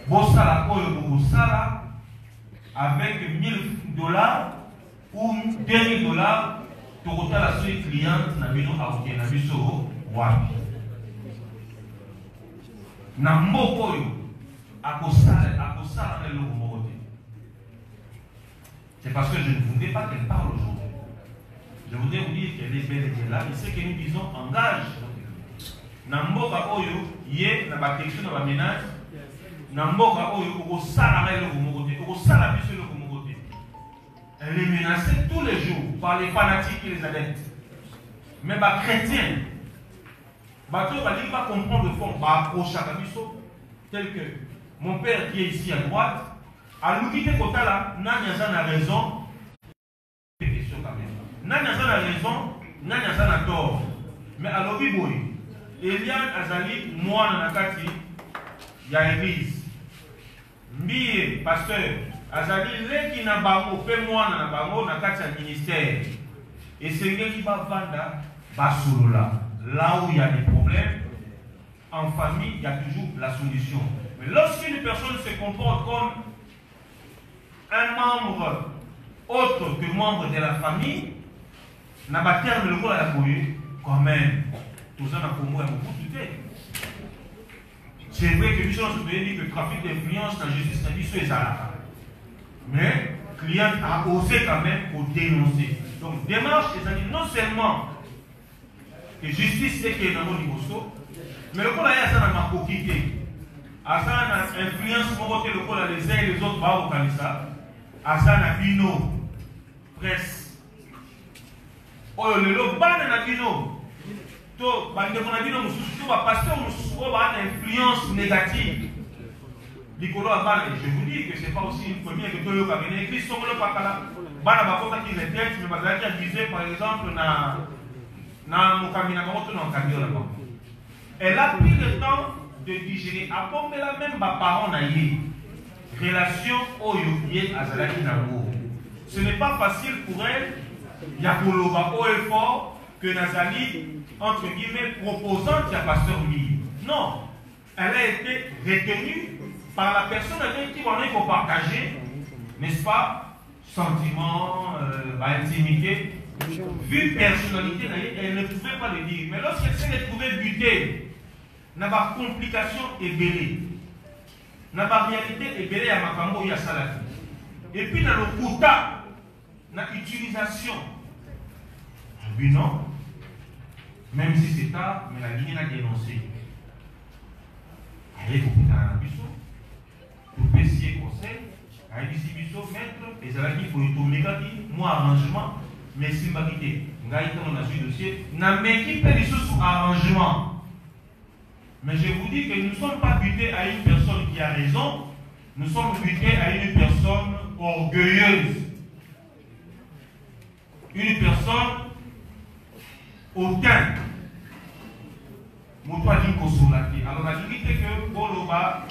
Bossala Bossala avec $1000 ou $2000 pour la suite cliente na bino aoke na biso wapi na mboko yo akosala le lokomote. C'est parce que je ne voudrais pas qu'elle parle aujourd'hui. Je voudrais vous dire qu'elle est belle et là, et ce que nous disons engage. Namboka oyo, yé, na ba texte, na ba ménage, Namboka oyo, au salarié le Gomogoté, au salarié le Gomogoté. Elle est menacée tous les jours par les fanatiques et les adeptes. Mais les chrétiens, ils ne vont pas comprendre le fond, approcher à Kabiso, tel que mon père qui est ici à droite, à l'outil Kotala, n'a raison. Nani a raison, nani a tort. Mais à l'obiboy, Eliane Azali, moi, Nakati, il y a l'église. Mbiye, pasteur, Azali, les qui n'a pas fait moi, Nakati, un ministère. Et c'est ce qui va vendre, Basoulola. Là où il y a des problèmes, en famille, il y a toujours la solution. Mais lorsqu'une personne se comporte comme un membre autre que membre de la famille, n'a pas terme le rôle à la commune, quand même, tout ça n'a pas beaucoup tout. C'est vrai que nous sommes dit que le trafic d'influence dans la justice n'a dit c'est ça. Mais le client a osé quand même pour dénoncer. Donc, démarche, c'est-à-dire non seulement que justice c'est qu'il y a un niveau, mais le coup là, il y a ça dans ma coquille. À ça, on a influence, le coup là, les uns et les autres, bah, au Canada. À ça, on a bino, presse. Oh, le lot, bah, on a bino. Tout, bah, on a bino, tout, bah, pasteur, on a une influence négative. Je vous dis que ce n'est pas aussi une première que tout le cabinet. Christ, on ne pas là. Bah, la bafota qui est tête, mais bah, qui a visé, par exemple, dans mon cabinet, dans le cabinet là-bas. Elle a pris le temps de digérer. Après, la même parent n'a eu relation au yobier à Zalaki Nango. Ce n'est pas facile pour elle, Yakoloba au effort, que Nazali, entre guillemets, proposante à pasteur Lee. Non, elle a été retenue par la personne avec qui on est pour partager, n'est-ce pas, sentiments, intimité. Vu personnalité, elle ne pouvait pas le dire. Mais lorsqu'elle s'est retrouvée butée, n'a pas complication et belée. N'a pas réalité et belée à Makambo Yassalaki. Et puis dans le quota, dans l'utilisation du non, même si c'est tard, mais la ligne a dénoncé. Elle est au quota dans la puissance. Pour pessier conseil, à ici biso maître, et ça qui faut tout mécanique, moi arrangement, mais si ma quitté, ngaïta on a su dossier, n'a même qui fait des choses sous arrangement. Mais je vous dis que nous ne sommes pas butés à une personne qui a raison, nous sommes butés à une personne orgueilleuse, une personne hautaine. Alors la dignité que Boloba,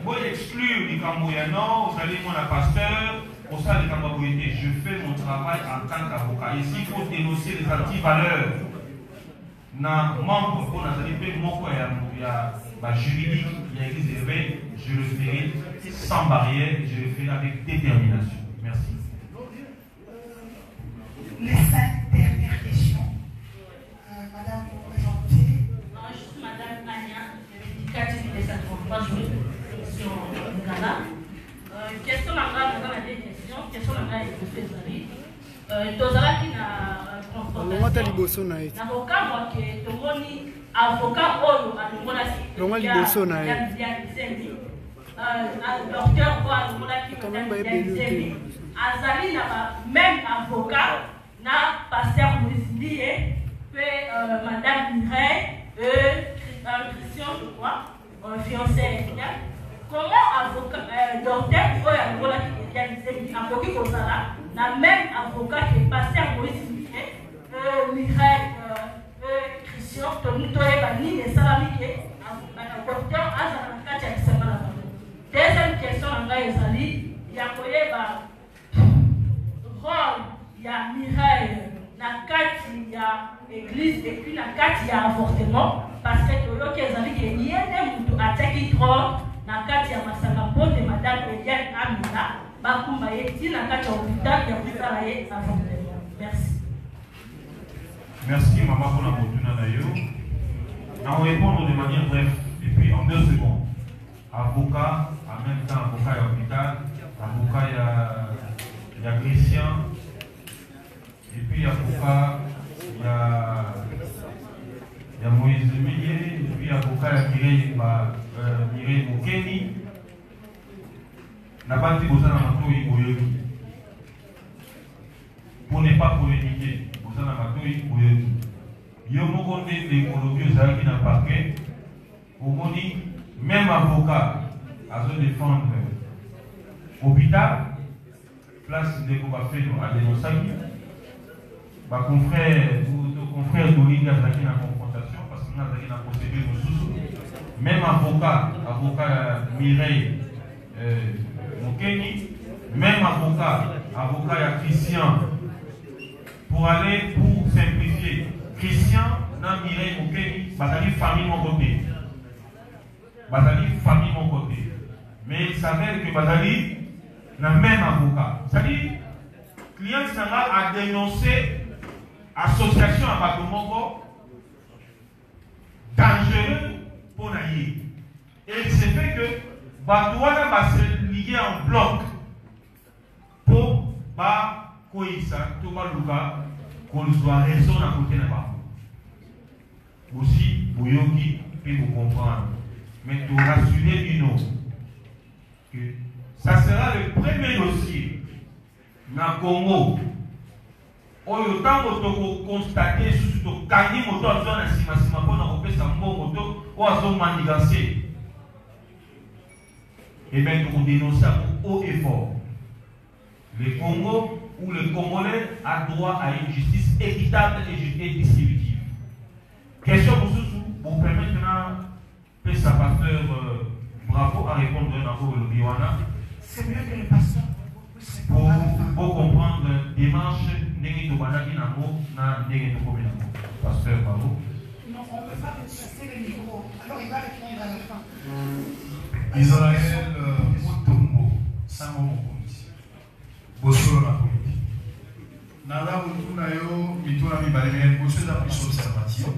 vous exclure les Camboyans, vous allez moi la pasteur, pour ça les Camboyans, je fais mon travail en tant qu'avocat. Ici, il faut dénoncer les antivaleurs. Dans membre pour la santé, il y a juridique, il y a l'église élevée, je le ferai sans barrière, je le ferai avec détermination. Merci. Les 5 dernières questions. Madame, vous présentez. Madame Anya, éducative des 53 jours sur le Ghana. Question la grande, on a des questions. Question la grande, il faut faire Tozala qui n'a confrontation. L'avocat, moi, qui est avocat, il y a docteur, Azali n'a même avocat, n'a pasteur Moïse Madame Mireille, Christian, je crois, fiancé efficace. Comment avocat, docteur, la même avocat qui est passé à Moïse Mireille, Christian, docteur, deuxième question, il y a rôle, il y a Mireille. Na kati il y a église et puis na kati il y a avortement parce que tout les amis qui y a des mutu attaqué trop na kati ya masanga pote madame Eliane Amina bakumba yeti na kati ya hôpital ya kusala ye avortement. Merci. Merci maman pour la motuna d'ailleurs. On répondre de manière brève et puis en 2 secondes. Avocat, en même temps avocat à l'hôpital, avocat il y a Christian. Et puis, il y a Moïse Millier, et puis avocat Mireille Mokeni. Nabati Bozana Matoi Boyogi. Pour ne pas polémiquer, Bozana Matoi Boyogi. Yomokonde de Kolobio Zalki n'a pas fait. Omoni, même avocat, à se défendre hôpital, place de Kobafeno à Denosaki. Bah, confrère Dolinga Zaki en confrontation parce que nous avons une procédure de même avocat Mireille Mokeni, même avocat Christian, pour aller pour simplifier. Christian, dans Mireille Mokeni, Batali famille mon côté. Mais il s'avère que Batali n'a même avocat. C'est-à-dire, le client a dénoncé association à Batomoko dangereux pour naïe. Et c'est fait que Batouana va se lier en bloc pour Koïsa, Thomas Luka, qu'on soit raison à côté de Bamou. Aussi, Bouyoki peut vous comprendre. Mais pour rassurer une autre, que ça sera le premier dossier dans le Congo. Autant que constater sur le gagner moto à zone assimassima pour nous faire ça moto ou à zone manigancée. Et bien nous dénonçons haut et fort. Le Congo ou le Congolais a droit à une justice équitable et distributive. Question pour vous permettre maintenant, sa pasteur bravo à répondre dans le Biwana. C'est mieux que le pasteur. Pour comprendre la démarche, pasteur bravo. Non, on ne peut pas passer le micro. Alors il va répondre à la fin. Israël Motombo, Samo Mokonzi, Bosolo na politique. Nala mutuna yo mituna mibaleme boso za plus observation.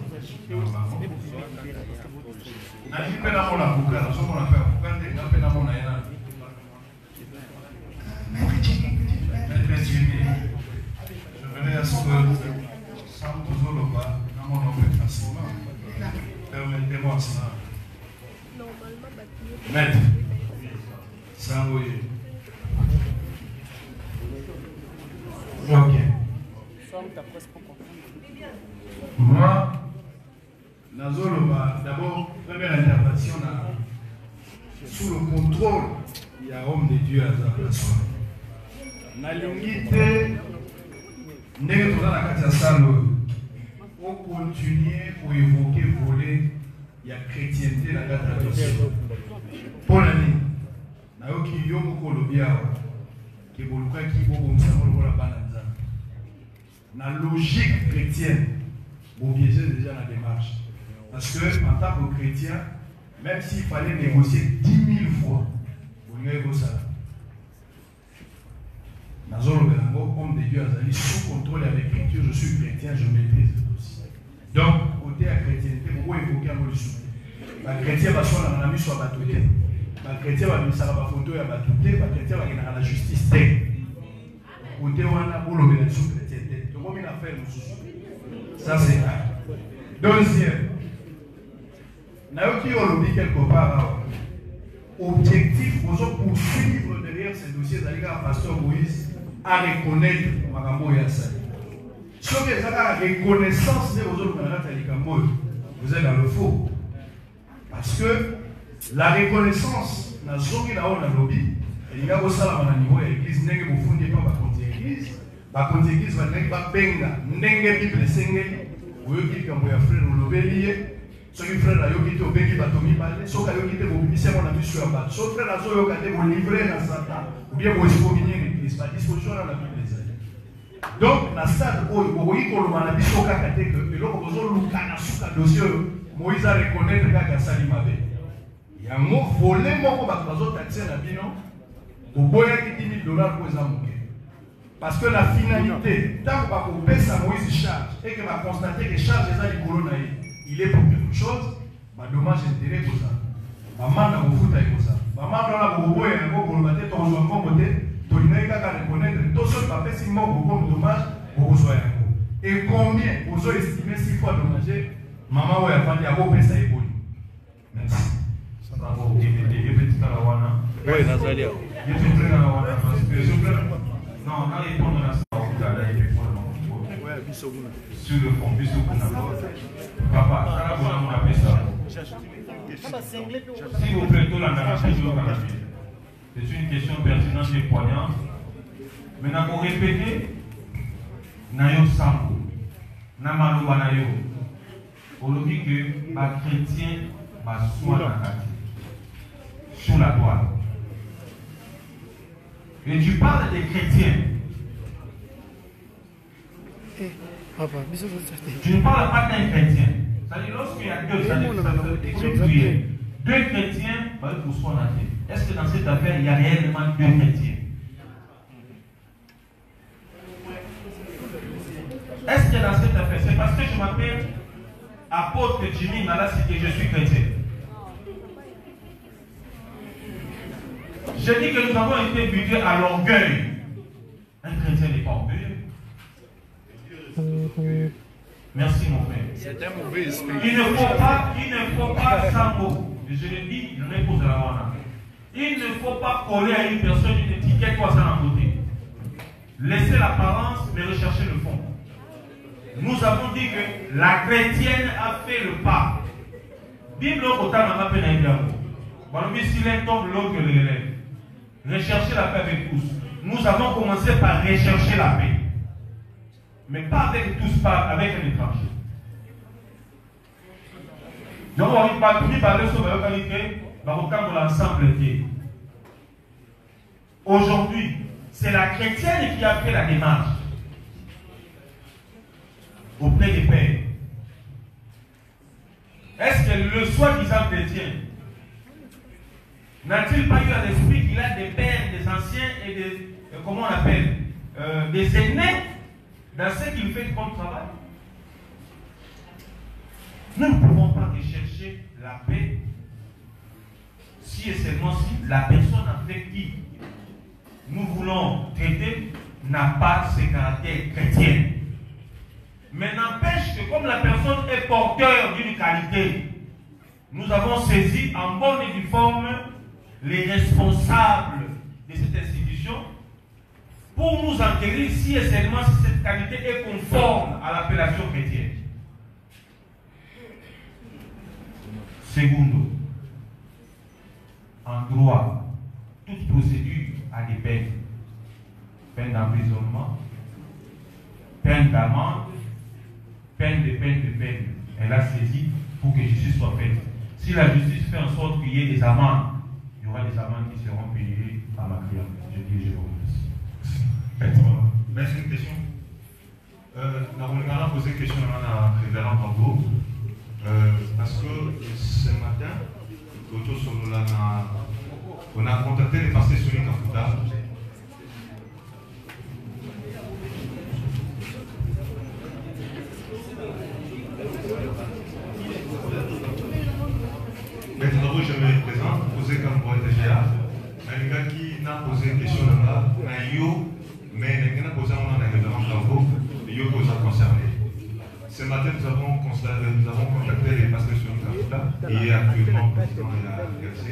Na kipena mona bukala, so mona pa bukande na pena mona yana. Je venais à ce que sans toujours le bas, dans mon nom facilement. Permettez-moi ça. Maître, sans oui. Ok. Moi, d'abord, première intervention sous le contrôle, il y a homme de Dieu à la personne. Nalingi te ndenge toza na kati ya salle oyo okontinue koévoke volet ya chrétienté na kati ya dossier mpo na nini nayoki yo moko olobi awa ke bolukaki bobongisango lokola bana nzambe na logique chrétienne bobiége déjà la démarche parce que en tant que chrétien même s'il fallait négocier 10 000 fois bolingaki kosala homme de Dieu Azali, sous contrôle avec l'écriture, je suis chrétien, je maîtrise le dossier. Donc, côté à chrétienté, pourquoi évoquer un mot de souffle? Les chrétiens vont sur la mise sur la batouté. Les chrétiens vont sur la photo et la batouté, les chrétiens vont dans la justice. Côté où on a beau le sous chrétienté. Donc, on a affaire ça, c'est un. Deuxième, Naoki Olobi quelque part, objectif, pour poursuivre derrière ces dossiers, d'ailleurs, pasteur Moïse, à reconnaître Magambo Yassai. Si vous avez la reconnaissance de vos autres vous êtes dans le faux. Parce que la reconnaissance, dans le lobby, il y a aussi un niveau de l'église, n'est-ce pas vous pas contre l'église, contre l'église, n'est-ce pas benga, n'est-ce pas Bible sengeli, vous avez dit que vous avez frère au lobby, ceux qui frère ont quitté au bengi batomi balé, ceux qui ont quitté au bimissé mon ami sur la bas, ceux qui ont quitté au livrer dans Satan, ou bien vous expominez l'église, par disposition dans la Bible. Donc, dans ça, vous voyez que l'on a dit que l'on a dossier, Moïse a reconnaître que Salim avait. Il y a un mot volé, mon taxé na bino, vous voyez que 10 000 $ pour les amours. Parce que la finalité, tant qu'on paie ça, Moïse charge, et que va constater que charge les colonnes, il est pour quelque chose, bah dommage intérêt pour ça. Maman n'a pas foutu pour ça. Maman n'a pas foutu pour le matin, ton jour côté. Il n'y a qu'à reconnaître tout ce qui fait si mort comme dommage pour vous soyez. Et combien vous avez estimé 6 fois dommagé, maman ou elle a dit à vos pèses à évoluer. Merci. Bravo. Oui, Nazalia. Je suis prêt à la wana parce que je suis non, on a répondu à ça. Sur le fond, plus papa, quand on a fait ça. S'il vous plaît, tout la narration du Canada. C'est une question pertinente et poignante. Maintenant, pour répéter, Nayo Sambo, Namaloba Nayo, on dit que les chrétiens sont sur la toile. Et tu parles des chrétiens. Tu ne parles pas d'un chrétien. C'est-à-dire, lorsqu'il y a deux chrétiens, pour soi, est-ce que dans cette affaire, il y a réellement deux chrétiens? Est-ce que dans cette affaire, c'est parce que je m'appelle apôtre Jimmy Malassi que je suis chrétien? J'ai dit que nous avons été butés à l'orgueil. Un chrétien n'est pas orgueilleux. Merci mon frère. C'est un mauvais esprit. Il ne faut pas sans mots. Je le dis, je ne pose la main. Il ne faut pas coller à une personne une étiquette quoi ça d'un côté. Laissez l'apparence, mais recherchez le fond. Nous avons dit que la chrétienne a fait le pas. Bible au côté n'a pas peine à dire. Voilà, mais s'il est tombe l'autre le relève. Recherchez la paix avec tous. Nous avons commencé par rechercher la paix. Mais pas avec tous, pas avec un étranger. Donc on va tout parler sur la localité, l'ensemble. Aujourd'hui, c'est la chrétienne qui a fait la démarche auprès des pères. Est-ce que le soi-disant chrétien n'a-t-il pas eu à l'esprit qu'il a des pères, des anciens et des, comment on appelle, des aînés dans ce qu'il fait comme travail? Nous ne pouvons pas rechercher la paix si et seulement si la personne avec qui nous voulons traiter n'a pas ce caractère chrétien. Mais n'empêche que comme la personne est porteur d'une qualité, nous avons saisi en bonne et due forme les responsables de cette institution pour nous enquérir si et seulement si cette qualité est conforme à l'appellation chrétienne. Secondo, en droit, toute procédure a des peines. Peine d'emprisonnement, peine d'amende, peine. Elle a saisi pour que justice soit faite. Si la justice fait en sorte qu'il y ait des amendes, il y aura des amendes qui seront payées par ma cliente. Je vous remercie. Merci. Une question. Nous avons posé une question à la révérende Tango. Parce que ce matin, on a contacté les pasteurs sur les Kafuta. Mais tout d'abord, je me présente, posé comme pour être GA. Un gars qui n'a posé une question là-bas, mais il n'a posé un nom dans le révérend Tango, et il a concerné. Ce matin, nous avons contacté les pasteurs sur Kafuta et actuellement, le président de la RC,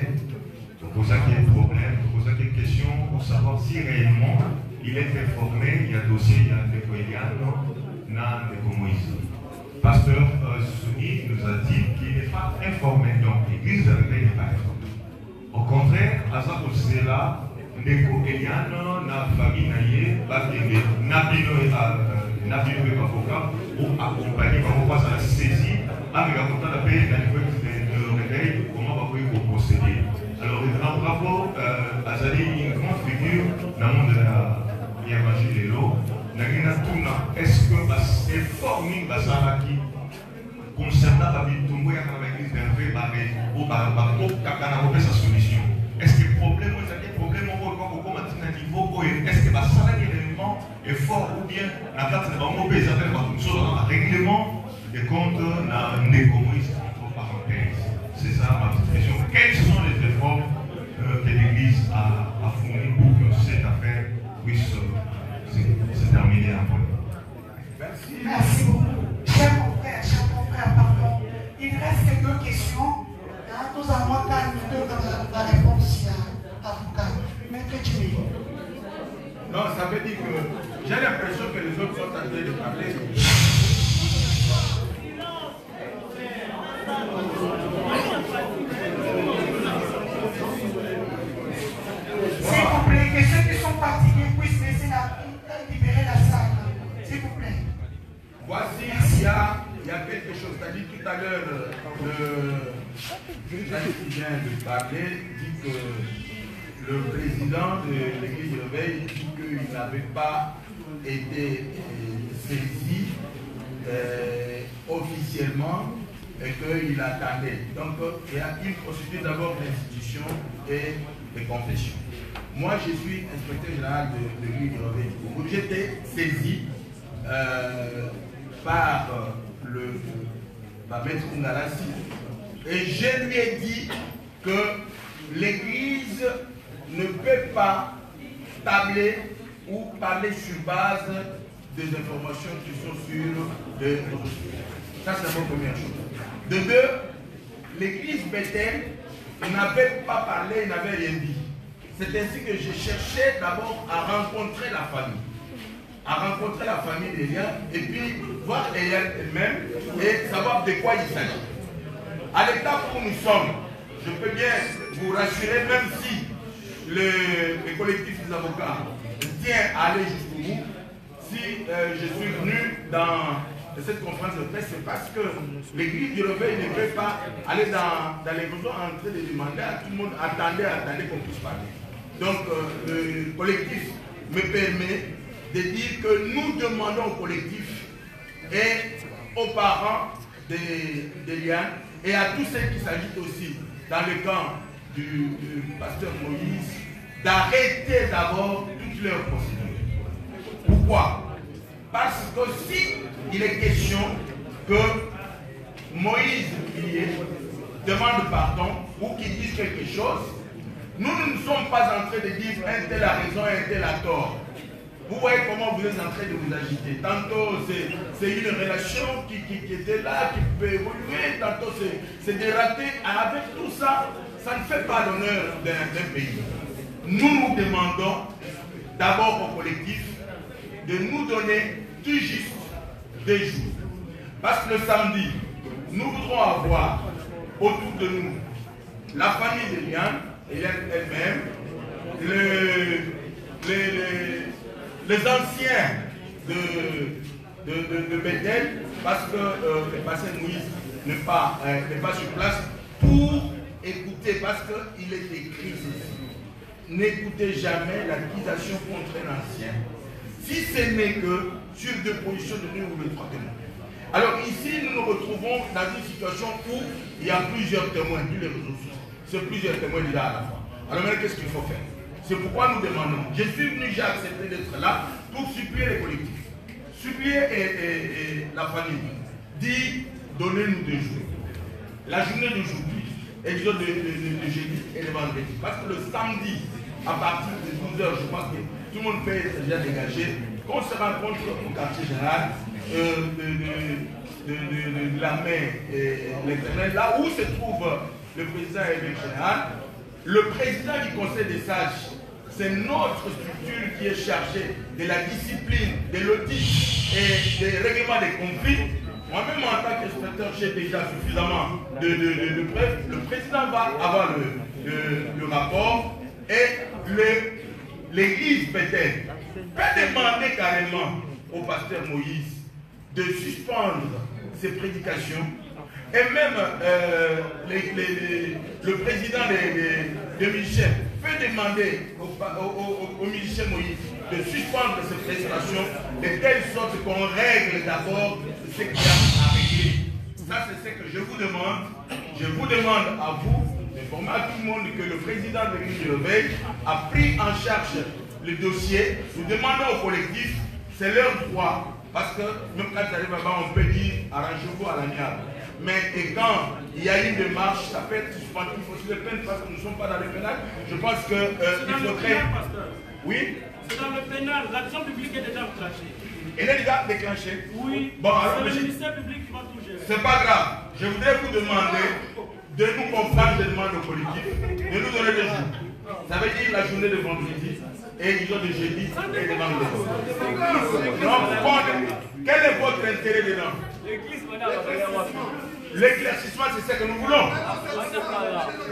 pour poser quelques problèmes, pour poser quelques questions, pour savoir si réellement il est informé, il y a un dossier, il y a un décoyano, n'a de Moïse. Pasteur Souni nous a dit qu'il n'est pas informé, donc l'église de Réveil n'est pas informée. Au contraire, à ça pour cela, Ndeko Eliano, na famille Naye, Nabino et Bafoka, ou accompagné par vos à la saisie, avec la contact de paix, le réveil, comment va vous procéder. Alors, bravo, Azali, une grande figure dans le monde de l'évangile de l'eau. Est-ce que c'est formé Basaraki concernant la vie de Tumbo et l'église d'Hervé ou sa solution? Est-ce que le problème, est-ce que Basaraki réellement est fort ou bien la carte de Bambo ils appellent un règlement des comptes dans les communistes entre parenthèses? C'est ça ma petite question. Quels sont les efforts que l'Église a fournis pour que cette affaire puisse se terminer en bonne? Merci beaucoup. Chers confrères, pardon. Il reste quelques questions. Nous avons calmé la réponse à l'avocat. Maître Jimmy. Non, ça veut dire que j'ai l'impression que les autres sont en train de parler. S'il vous plaît, que ceux qui sont fatigués puissent laisser libérer la salle. S'il vous plaît. Voici, il y a quelque chose. Tu as dit tout à l'heure, le qui vient de parler dit que le président de l'église de Réveil dit qu'il n'avait pas été saisi officiellement et qu'il attendait. Donc, il constitue d'abord l'institution et les confessions. Moi, je suis inspecteur général de l'église de Réveil. J'étais saisi par Maître Kungalassi et je lui ai dit que l'église ne peut pas tabler ou parler sur base des informations qui sont sur les réseaux sociaux. Ça, c'est la première chose. De deux, l'église Bethel n'avait pas parlé, n'avait rien dit. C'est ainsi que je cherchais d'abord à rencontrer la famille. À rencontrer la famille d'Eliane et puis voir Eliane elle-même et savoir de quoi il s'agit. À l'état où nous sommes, je peux bien vous rassurer, même si le collectif des avocats tient à aller jusqu'au bout, si je suis venu dans cette conférence de presse, c'est parce que l'église du réveil ne peut pas aller dans les maisons en train de demander à tout le monde, attendez qu'on puisse parler. Donc le collectif me permet de dire que nous demandons au collectif et aux parents d'Eliane et à tous ceux qui s'agitent aussi dans le camp du pasteur Moïse d'arrêter d'abord toutes leurs procédures. Pourquoi? Parce que si il est question que Moïse demande pardon ou qu'il dise quelque chose, nous ne sommes pas en train de dire un tel a raison, un tel a tort. Vous voyez comment vous êtes en train de vous agiter. Tantôt c'est une relation qui était là, qui peut évoluer, tantôt c'est dératé. Avec tout ça, ça ne fait pas l'honneur d'un pays. Nous demandons d'abord au collectif de nous donner tout juste 2 jours. Parce que le samedi, nous voudrons avoir autour de nous la famille d'Eliane, elle-même, les anciens de Bethel, parce que le pasteur Moïse n'est pas sur place pour écouter, parce qu'il est écrit ceci. N'écoutez jamais l'accusation contre un ancien, si ce n'est que sur 2 positions de 2 ou de 3 témoins. Alors ici, nous nous retrouvons dans une situation où il y a plusieurs témoins, tous les réseaux sociaux. C'est plusieurs témoins déjà à la fois. Alors maintenant, qu'est-ce qu'il faut faire? C'est pourquoi nous demandons. Je suis venu, j'ai accepté d'être là pour supplier les collectifs. Supplier la famille. Dit, donnez-nous 2 jours. La journée d'aujourd'hui, et disons de jeudi et le vendredi. Parce que le samedi, à partir de 12 h, je pense que tout le monde peut être déjà dégagé. Qu'on se rencontre au quartier général de la mer et l'éternel, là où se trouve le président et le général. Le président du conseil des sages, c'est notre structure qui est chargée de la discipline, de l'audit et des règlements des conflits. Moi-même, en tant qu'inspecteur, j'ai déjà suffisamment de preuves. Le président va avoir le rapport et l'église Bethel peut demander carrément au pasteur Moïse de suspendre ses prédications. Et même le président de Michel peut demander au musicien Moïse de suspendre ses prestations de telle sorte qu'on règle d'abord ce qu'il y a à régler. Ça, c'est ce que je vous demande. Je vous demande à vous d'informer à tout le monde que le président de l'église du réveil a pris en charge le dossier. Nous demandons au collectif, c'est leur droit. Parce que même quand ça arrive là-bas, on peut dire arrangez-vous à l'amiable. Mais et quand il y a une démarche, ça peut être suspendu aussi de peine parce que nous ne sommes pas dans le pénal. Je pense que il faudrait. Oui. C'est dans le pénal, l'action publique est déjà déclenchée. Elle est déjà déclenchée? Oui. Bon, alors, c'est le ministère public qui va tout gérer. C'est pas grave. Je voudrais vous demander de nous comprendre, je demande au collectif, de nous donner des jours. Ça veut dire la journée de vendredi et ils ont de jeudi et de vendredi. Donc, quel est votre intérêt dedans? L'éclaircissement, c'est ce que nous voulons.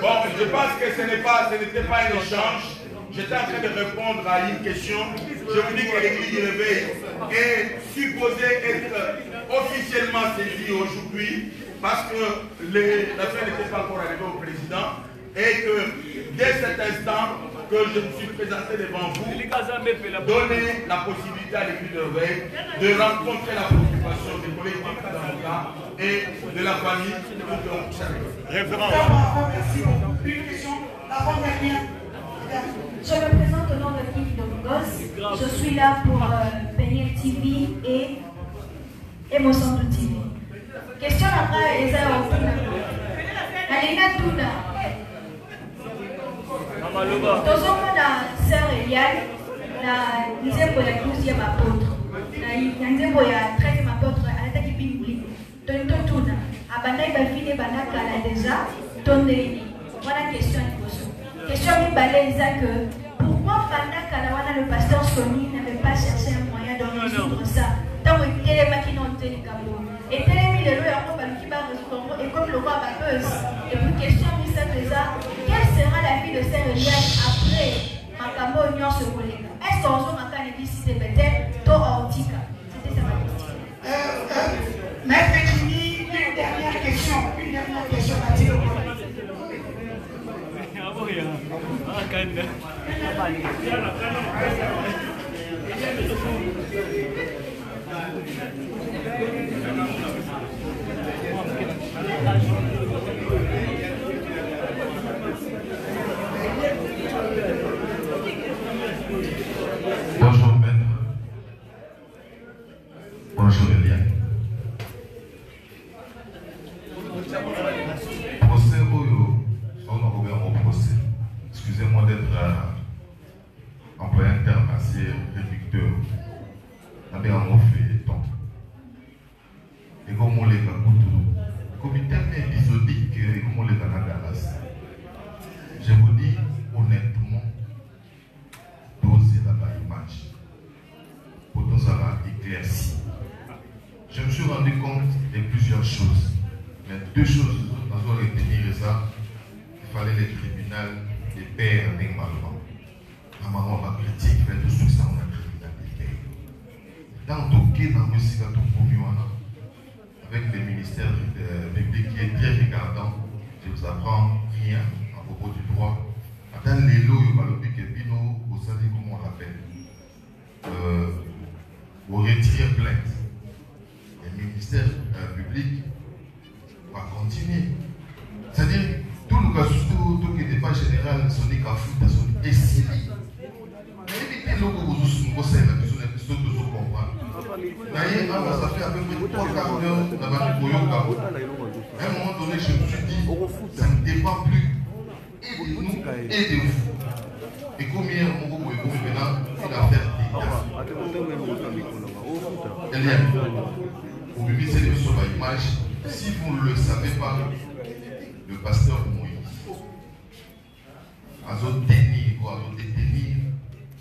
Bon, je pense que ce n'était pas un échange. J'étais en train de répondre à une question. Je vous dis que l'église du réveil est supposée être officiellement saisie aujourd'hui parce que l'affaire n'était pas encore arrivée au président et que dès cet instant que je me suis présenté devant vous, donner la possibilité à l'église du réveil de rencontrer la préoccupation des collectifs d'avocats et de la famille pour qu'on puisse arriver. Merci beaucoup. Une question, l'avant-dernière. Je me présente au nom de Yves Domingos. Je suis là pour Peniel TV et Mosanto TV. Question après, Alina Tuna. tozomona sœur Eliane na nzembo ya 12e apôtre na nzembo ya 13e apôtre alataki biblique totuna abandaki bafine banakala déjà tondeni wana question liboso question mibale eza que pourquoi banakala wana le pasteur Sony n'avait pas cherché un moyen de résoudre ça ntango etelemaki na oteli kambo etelemi lelo yango baluki barésoudre et comme le roi bapeuse et puis question misato eza quelle sera la vie de sœur Eliane après makambo nyonso koleka est-ce qu'on ozongaka nebisite peut-être to aotika c'était ça ma question. Maître Jimmy, une dernière question Mathilde. Bonjour maître. Bonjour Eliane. Procès Oyo, on a ouvert mon procès. Excusez-moi d'être employé interne assez réducteur. Avec un mot feuilleton. Et comme on les a comme tellement épisodique, comme on les a galas. Je vous dis honnêtement, doser la image. Pour nous avoir éclairci. Je me suis rendu compte de plusieurs choses. Mais deux choses, nous allons retenir ça. Il fallait les tribunaux des pères normalement. À maman, ma critique, fait tout ce que ça, on a criminalité. Dans le cas, dans le avec le ministère public qui est très regardant, je vous apprends rien à propos du droit. Attends les lots, vous savez comment on l'appelle. Vous retirez plainte. Le ministère public va continuer. C'est-à-dire, tout le cas, tout qui n'est pas général, son écafou, son essili. Évitez le logo, vous avez la question de comprendre. D'ailleurs, ça fait à peu près 3 quarts d'heure dans la Boyoka. À un moment donné, je me suis dit, ça ne dépend plus et de nous et de vous. Et combien on vous maintenant une affaire Eliane, vous me mettez sur ma image. Si vous ne le savez pas, le pasteur Moïse a détenir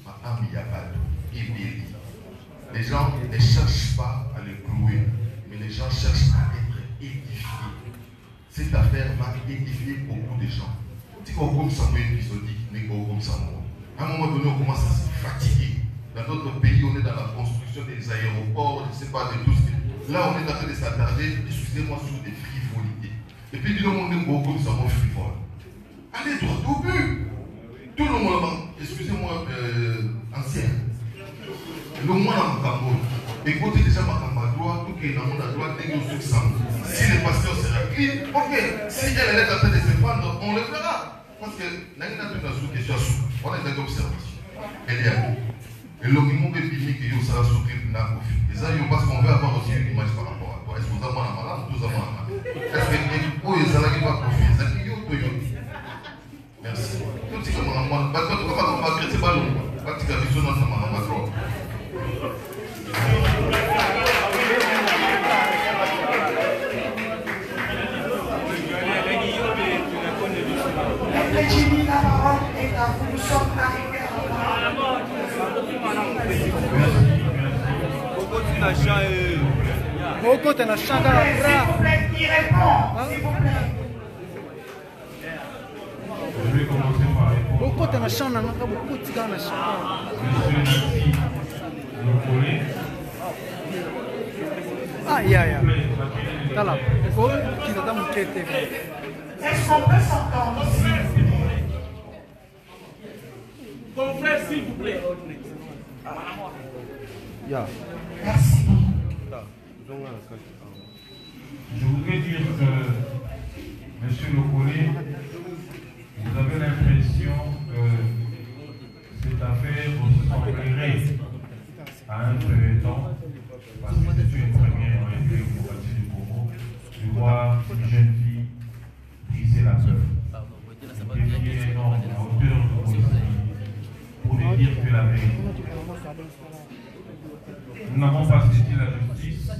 ma âme Yabado et Béli. Les gens ne cherchent pas à le clouer, mais les gens cherchent à être édifiés. Cette affaire va édifier beaucoup de gens. Si on comme ça, épisodique, comme ça, à un moment donné, on commence à se fatiguer. Dans d'autres pays, on est dans la construction des aéroports, je ne sais pas, de tout ce qui... Là, on est en train de s'attarder, excusez-moi, sur des frivolités. Et puis, dis-le, on est beaucoup de savons frivole. Allez droit au but. Tout le monde, excusez-moi, ancien. Le moins en Cameroun. Écoutez déjà ma droite, tout qui est dans mon droite, si le pasteur sera clean, ok. Si elle est en train de se prendre, on le fera. Parce que on est dans une observation. Elle est à nous. Et le moment que Bimi qui est sera souffrir de la conflit. Et ça, parce qu'on veut avoir aussi une image par rapport à toi. Est-ce que vous avez un malade ou vous avez un malade? Est-ce que vous avez un malade? Merci. Tout ce que vous avez un malade, vous avez un malade, c'est pas long. Parce que vous avez un malade. Jimmy, la parole est à vous. Nous sommes arrivés à la mort. S'il vous plaît, qui répond? S'il vous plaît. Je vais commencer par répondre. Monsieur Nancy, le collègue. Ah, yeah. Tala. Est-ce qu'on peut s'entendre ici? Confrère, s'il vous plaît. Merci. Je voudrais dire que, monsieur le collègue, vous avez l'impression que cette affaire ressemblerait à un feuilleton, parce que c'est une première en République démocratique du Congo, de voir une jeune fille briser la peur. C'est énorme à hauteur de Nous n'avons pas saisi la justice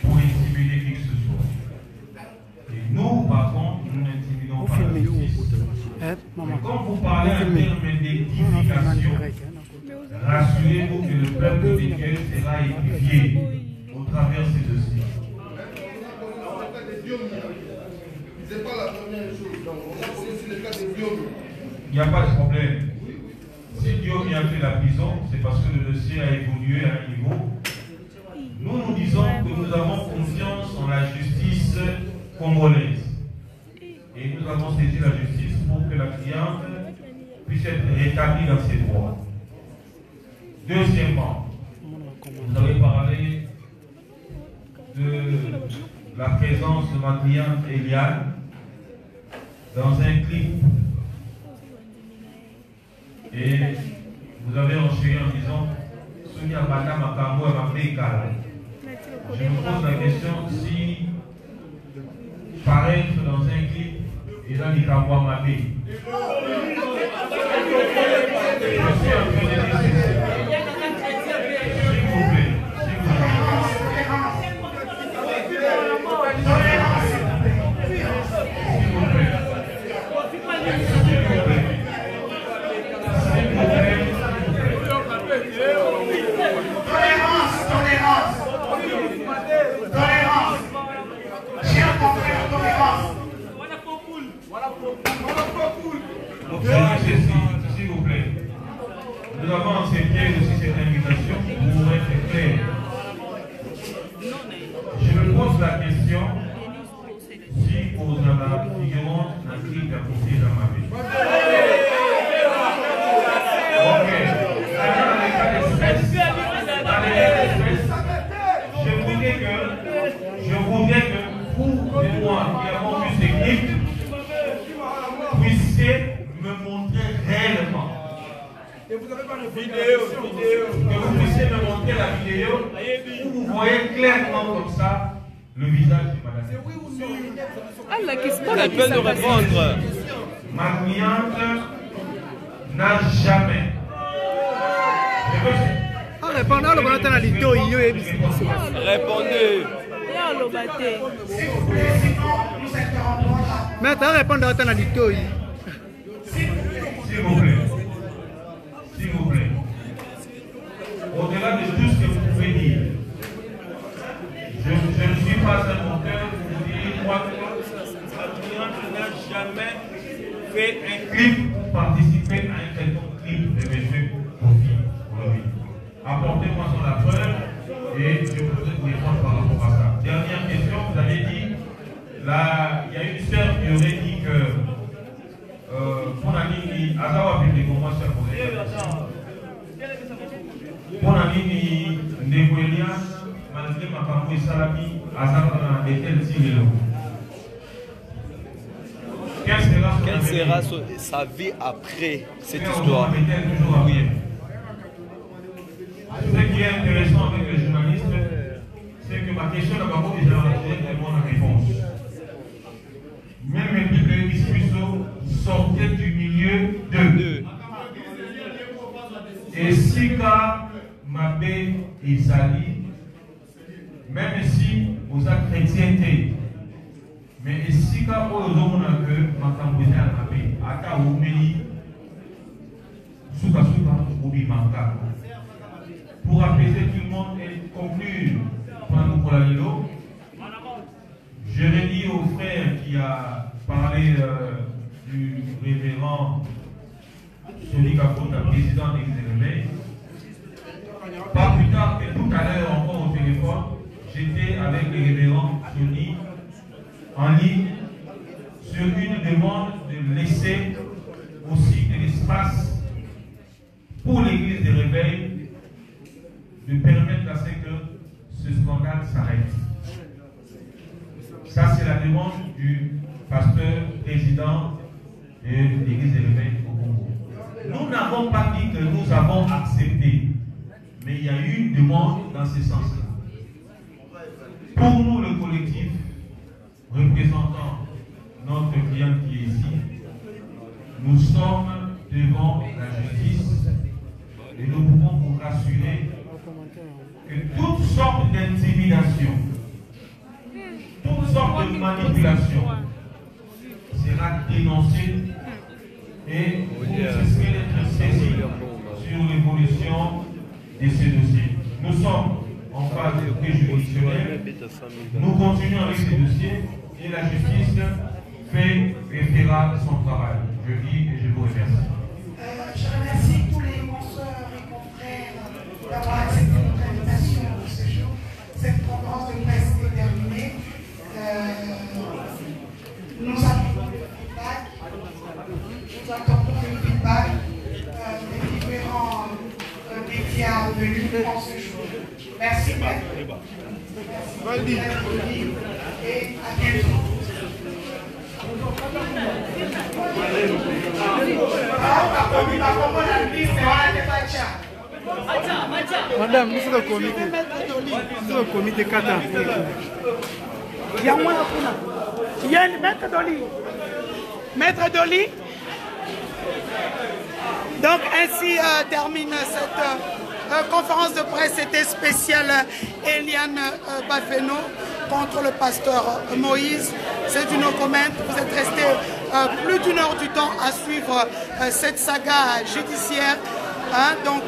pour intimider qui que ce soit. Et nous, par contre, nous n'intimidons pas la justice. Mais quand vous parlez en termes d'édification, rassurez-vous que le peuple de Dieu sera édifié au travers de ces dossiers. C'est pas la première chose. On a posé sur le cas de Dieu. Il n'y a pas de problème. Si Dieu a fait la prison, c'est parce que le dossier a évolué à un niveau. Nous disons que nous avons confiance en la justice congolaise. Et nous avons saisi la justice pour que la cliente puisse être rétablie dans ses droits. Deuxièmement, vous avez parlé de la présence de ma cliente Eliane dans un clip. Et vous avez enchaîné en disant Sonia Bata Makambo et Mabeka. Je me pose la question si paraître dans un clip et dans les Kambo Mabé. Je suis en train de dire ceci. S'il vous plaît. S'il vous plaît, nous avons accepté aussi cette invitation pour être clair. Je me pose la question si vous avez figurant un clip d'apporter dans ma vie. Ok. Dans les cas d'espèce, je voudrais que vous et moi qui avons vu ces clips puissiez me montrer réellement. Et vous n'avez pas de vidéo. Que vous puissiez me montrer la vidéo où vous voyez clairement comme ça le visage de madame. C'est oui ou non? La peine de répondre. Ma cliente n'a jamais. Répondez. Mais tu as répondu à ta lito. S'il vous plaît. S'il vous plaît. Au-delà de tout ce que vous pouvez dire, je ne suis pas un auteur pour vous dire moi que ma cliente n'a jamais fait un clip pour participer à un quelconque clip de M. Kofi. Apportez-moi son la preuve et je vous répondre par rapport à ça. Dernière question, vous avez dit, là, il y a une sœur qui aurait dit que pour Nani, Azawa public, comment ça pour Nani, Nebuelia, malgré Makambo et Salami, Azawa et tel Tigelo. Quelle sera sa vie après cette histoire? Oui. Ce qui est intéressant avec les journalistes, c'est que ma question d'abord est directement la réponse. Même les Bibles Biscuisso sortaient du milieu d'eux. Et Sika, Mabé et Sali, même si vous êtes chrétienté, mais Sika, aux hommes que ma campagne a Mabé, Ata Oumeli, Souka Souka, Oubi Manka. Pour apaiser tout le monde et conclure pour la Lilo, je redis au frère qui a parlé du révérend Soni Kakota, président de l'Église. Pas plus tard que tout à l'heure encore au téléphone, j'étais avec le révérend Soni en ligne sur une demande de laisser aussi de l'espace pour l'Église des réveils, de permettre à ce que ce scandale s'arrête. Ça, c'est la demande du pasteur président de l'Église des réveils au Congo. Nous n'avons pas dit que nous avons accepté, mais il y a eu une demande dans ce sens-là. Pour nous, le collectif représentant notre client qui est ici, nous sommes devant la justice et nous pouvons vous rassurer que toutes sortes d'intimidation, toutes sortes de manipulation sera dénoncée et vous cesserez d'être saisis sur l'évolution de ces dossiers. Nous sommes en phase préjudicielle, nous continuons avec ces dossiers et la justice fait et fera son travail. Je dis et je vous remercie. Je remercie tous les consoeurs et confrères d'avoir accepté notre invitation pour ce jour. Cette conférence de presse est terminée. Nous attendons le feedback. Nous attendons le feedback des différents médias venus en ce jour. Merci, maître. Merci et à bientôt. Madame, nous sommes au comité. Nous sommes au comité Kata. Il y a moins il y a une maître Dolly. Maître Dolly. Donc ainsi termine cette conférence de presse. C'était spécial Eliane Bafeno contre le pasteur Moïse. C'est du no comment. Vous êtes resté plus d'une heure du temps à suivre cette saga judiciaire. Hein? Donc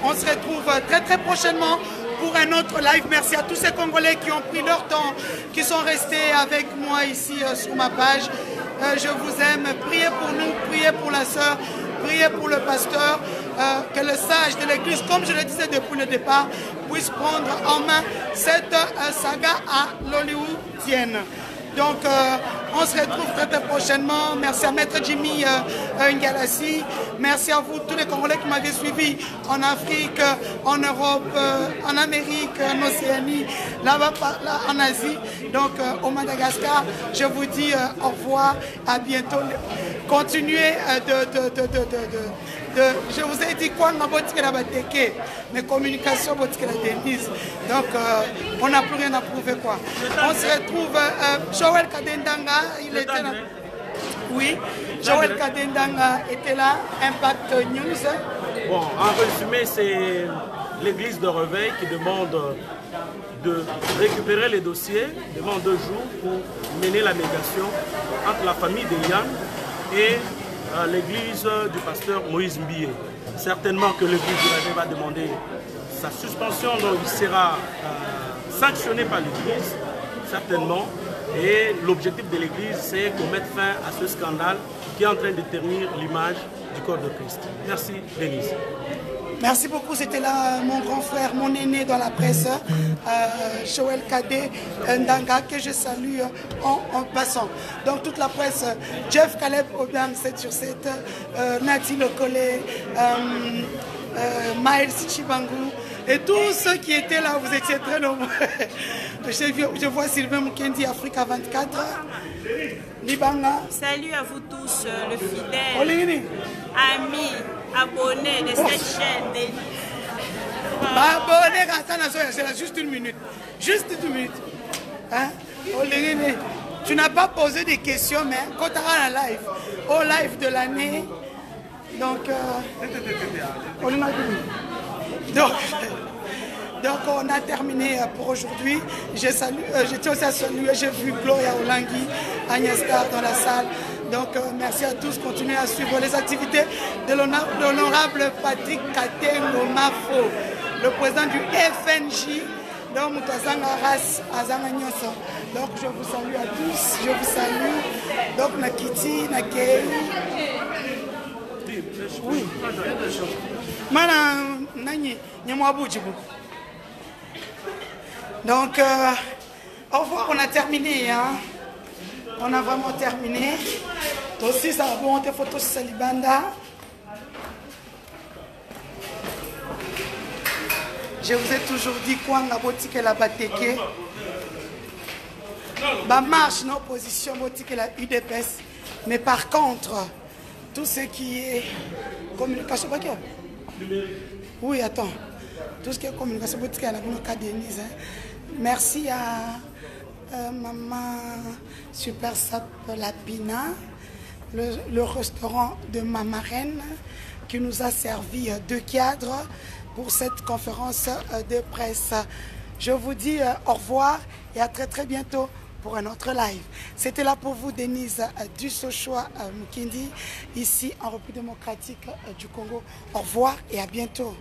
on se retrouve très très prochainement pour un autre live. Merci à tous ces Congolais qui ont pris leur temps, qui sont restés avec moi ici sur ma page. Je vous aime. Priez pour nous, priez pour la sœur, priez pour le pasteur, que le sage de l'église, comme je le disais depuis le départ, puisse prendre en main cette saga à l'hollywoodienne. Donc on se retrouve très, très prochainement. Merci à Maître Jimmy Ngalassi. Merci à vous tous les Congolais qui m'avaient suivi en Afrique, en Europe, en Amérique, en Océanie, là-bas en Asie, donc au Madagascar. Je vous dis au revoir, à bientôt. Continuez je vous ai dit quoi, mes communications, donc on n'a plus rien à prouver quoi. On se retrouve, Joël Kadendanga, il était là. Oui, Joël Kadendanga était là, Impact News. Bon, en résumé, c'est l'église de Réveil qui demande de récupérer les dossiers, demande 2 jours pour mener la médiation entre la famille de Yann et l'église du pasteur Moïse Mbié. Certainement que l'église de Réveil va demander sa suspension, donc il sera sanctionné par l'église, certainement. Et l'objectif de l'église, c'est qu'on mette fin à ce scandale qui est en train de ternir l'image du corps de Christ. Merci, Denise. Merci beaucoup, c'était là mon grand frère, mon aîné dans la presse, Joël Kadé Ndanga, que je salue en passant. Donc toute la presse, Jeff Caleb Obiang 7/7, Nati Lokole, Miles Chibangu, et tous ceux qui étaient là, vous étiez très nombreux. Je vois Sylvain Mukendi, Africa 24, Libanga. Salut à vous tous, le fidèle, amis, abonnés de cette chaîne. Abonnés, c'est juste une minute. Juste une minute. Hein? Tu n'as pas posé des questions, mais quand tu auras la live, au live de l'année, donc on a terminé pour aujourd'hui. Je tiens aussi à saluer, j'ai vu Gloria Olangui, Agnès Carr dans la salle. Donc merci à tous, continuez à suivre les activités de l'honorable Patrick Katengo Mafo, le président du FNJ. Donc je vous salue à tous, je vous salue. Donc Nakiti, Nakei. Oui. Donc, au revoir, on a terminé. Hein? On a vraiment terminé. Aussi, ça va monter photo sur Salibanda. Je vous ai toujours dit quoi, la boutique et la bateke. Ma marche, nos positions, boutique et la UDPS. Mais par contre, tout ce qui est communication, oui, attends. Tout ce qui est communication, boutique et la Denise. Merci à Maman Super Sap Lapina, le restaurant de ma marraine, qui nous a servi de cadre pour cette conférence de presse. Je vous dis au revoir et à très bientôt pour un autre live. C'était là pour vous Denise Dussochoa Mukindi, ici en République démocratique du Congo. Au revoir et à bientôt.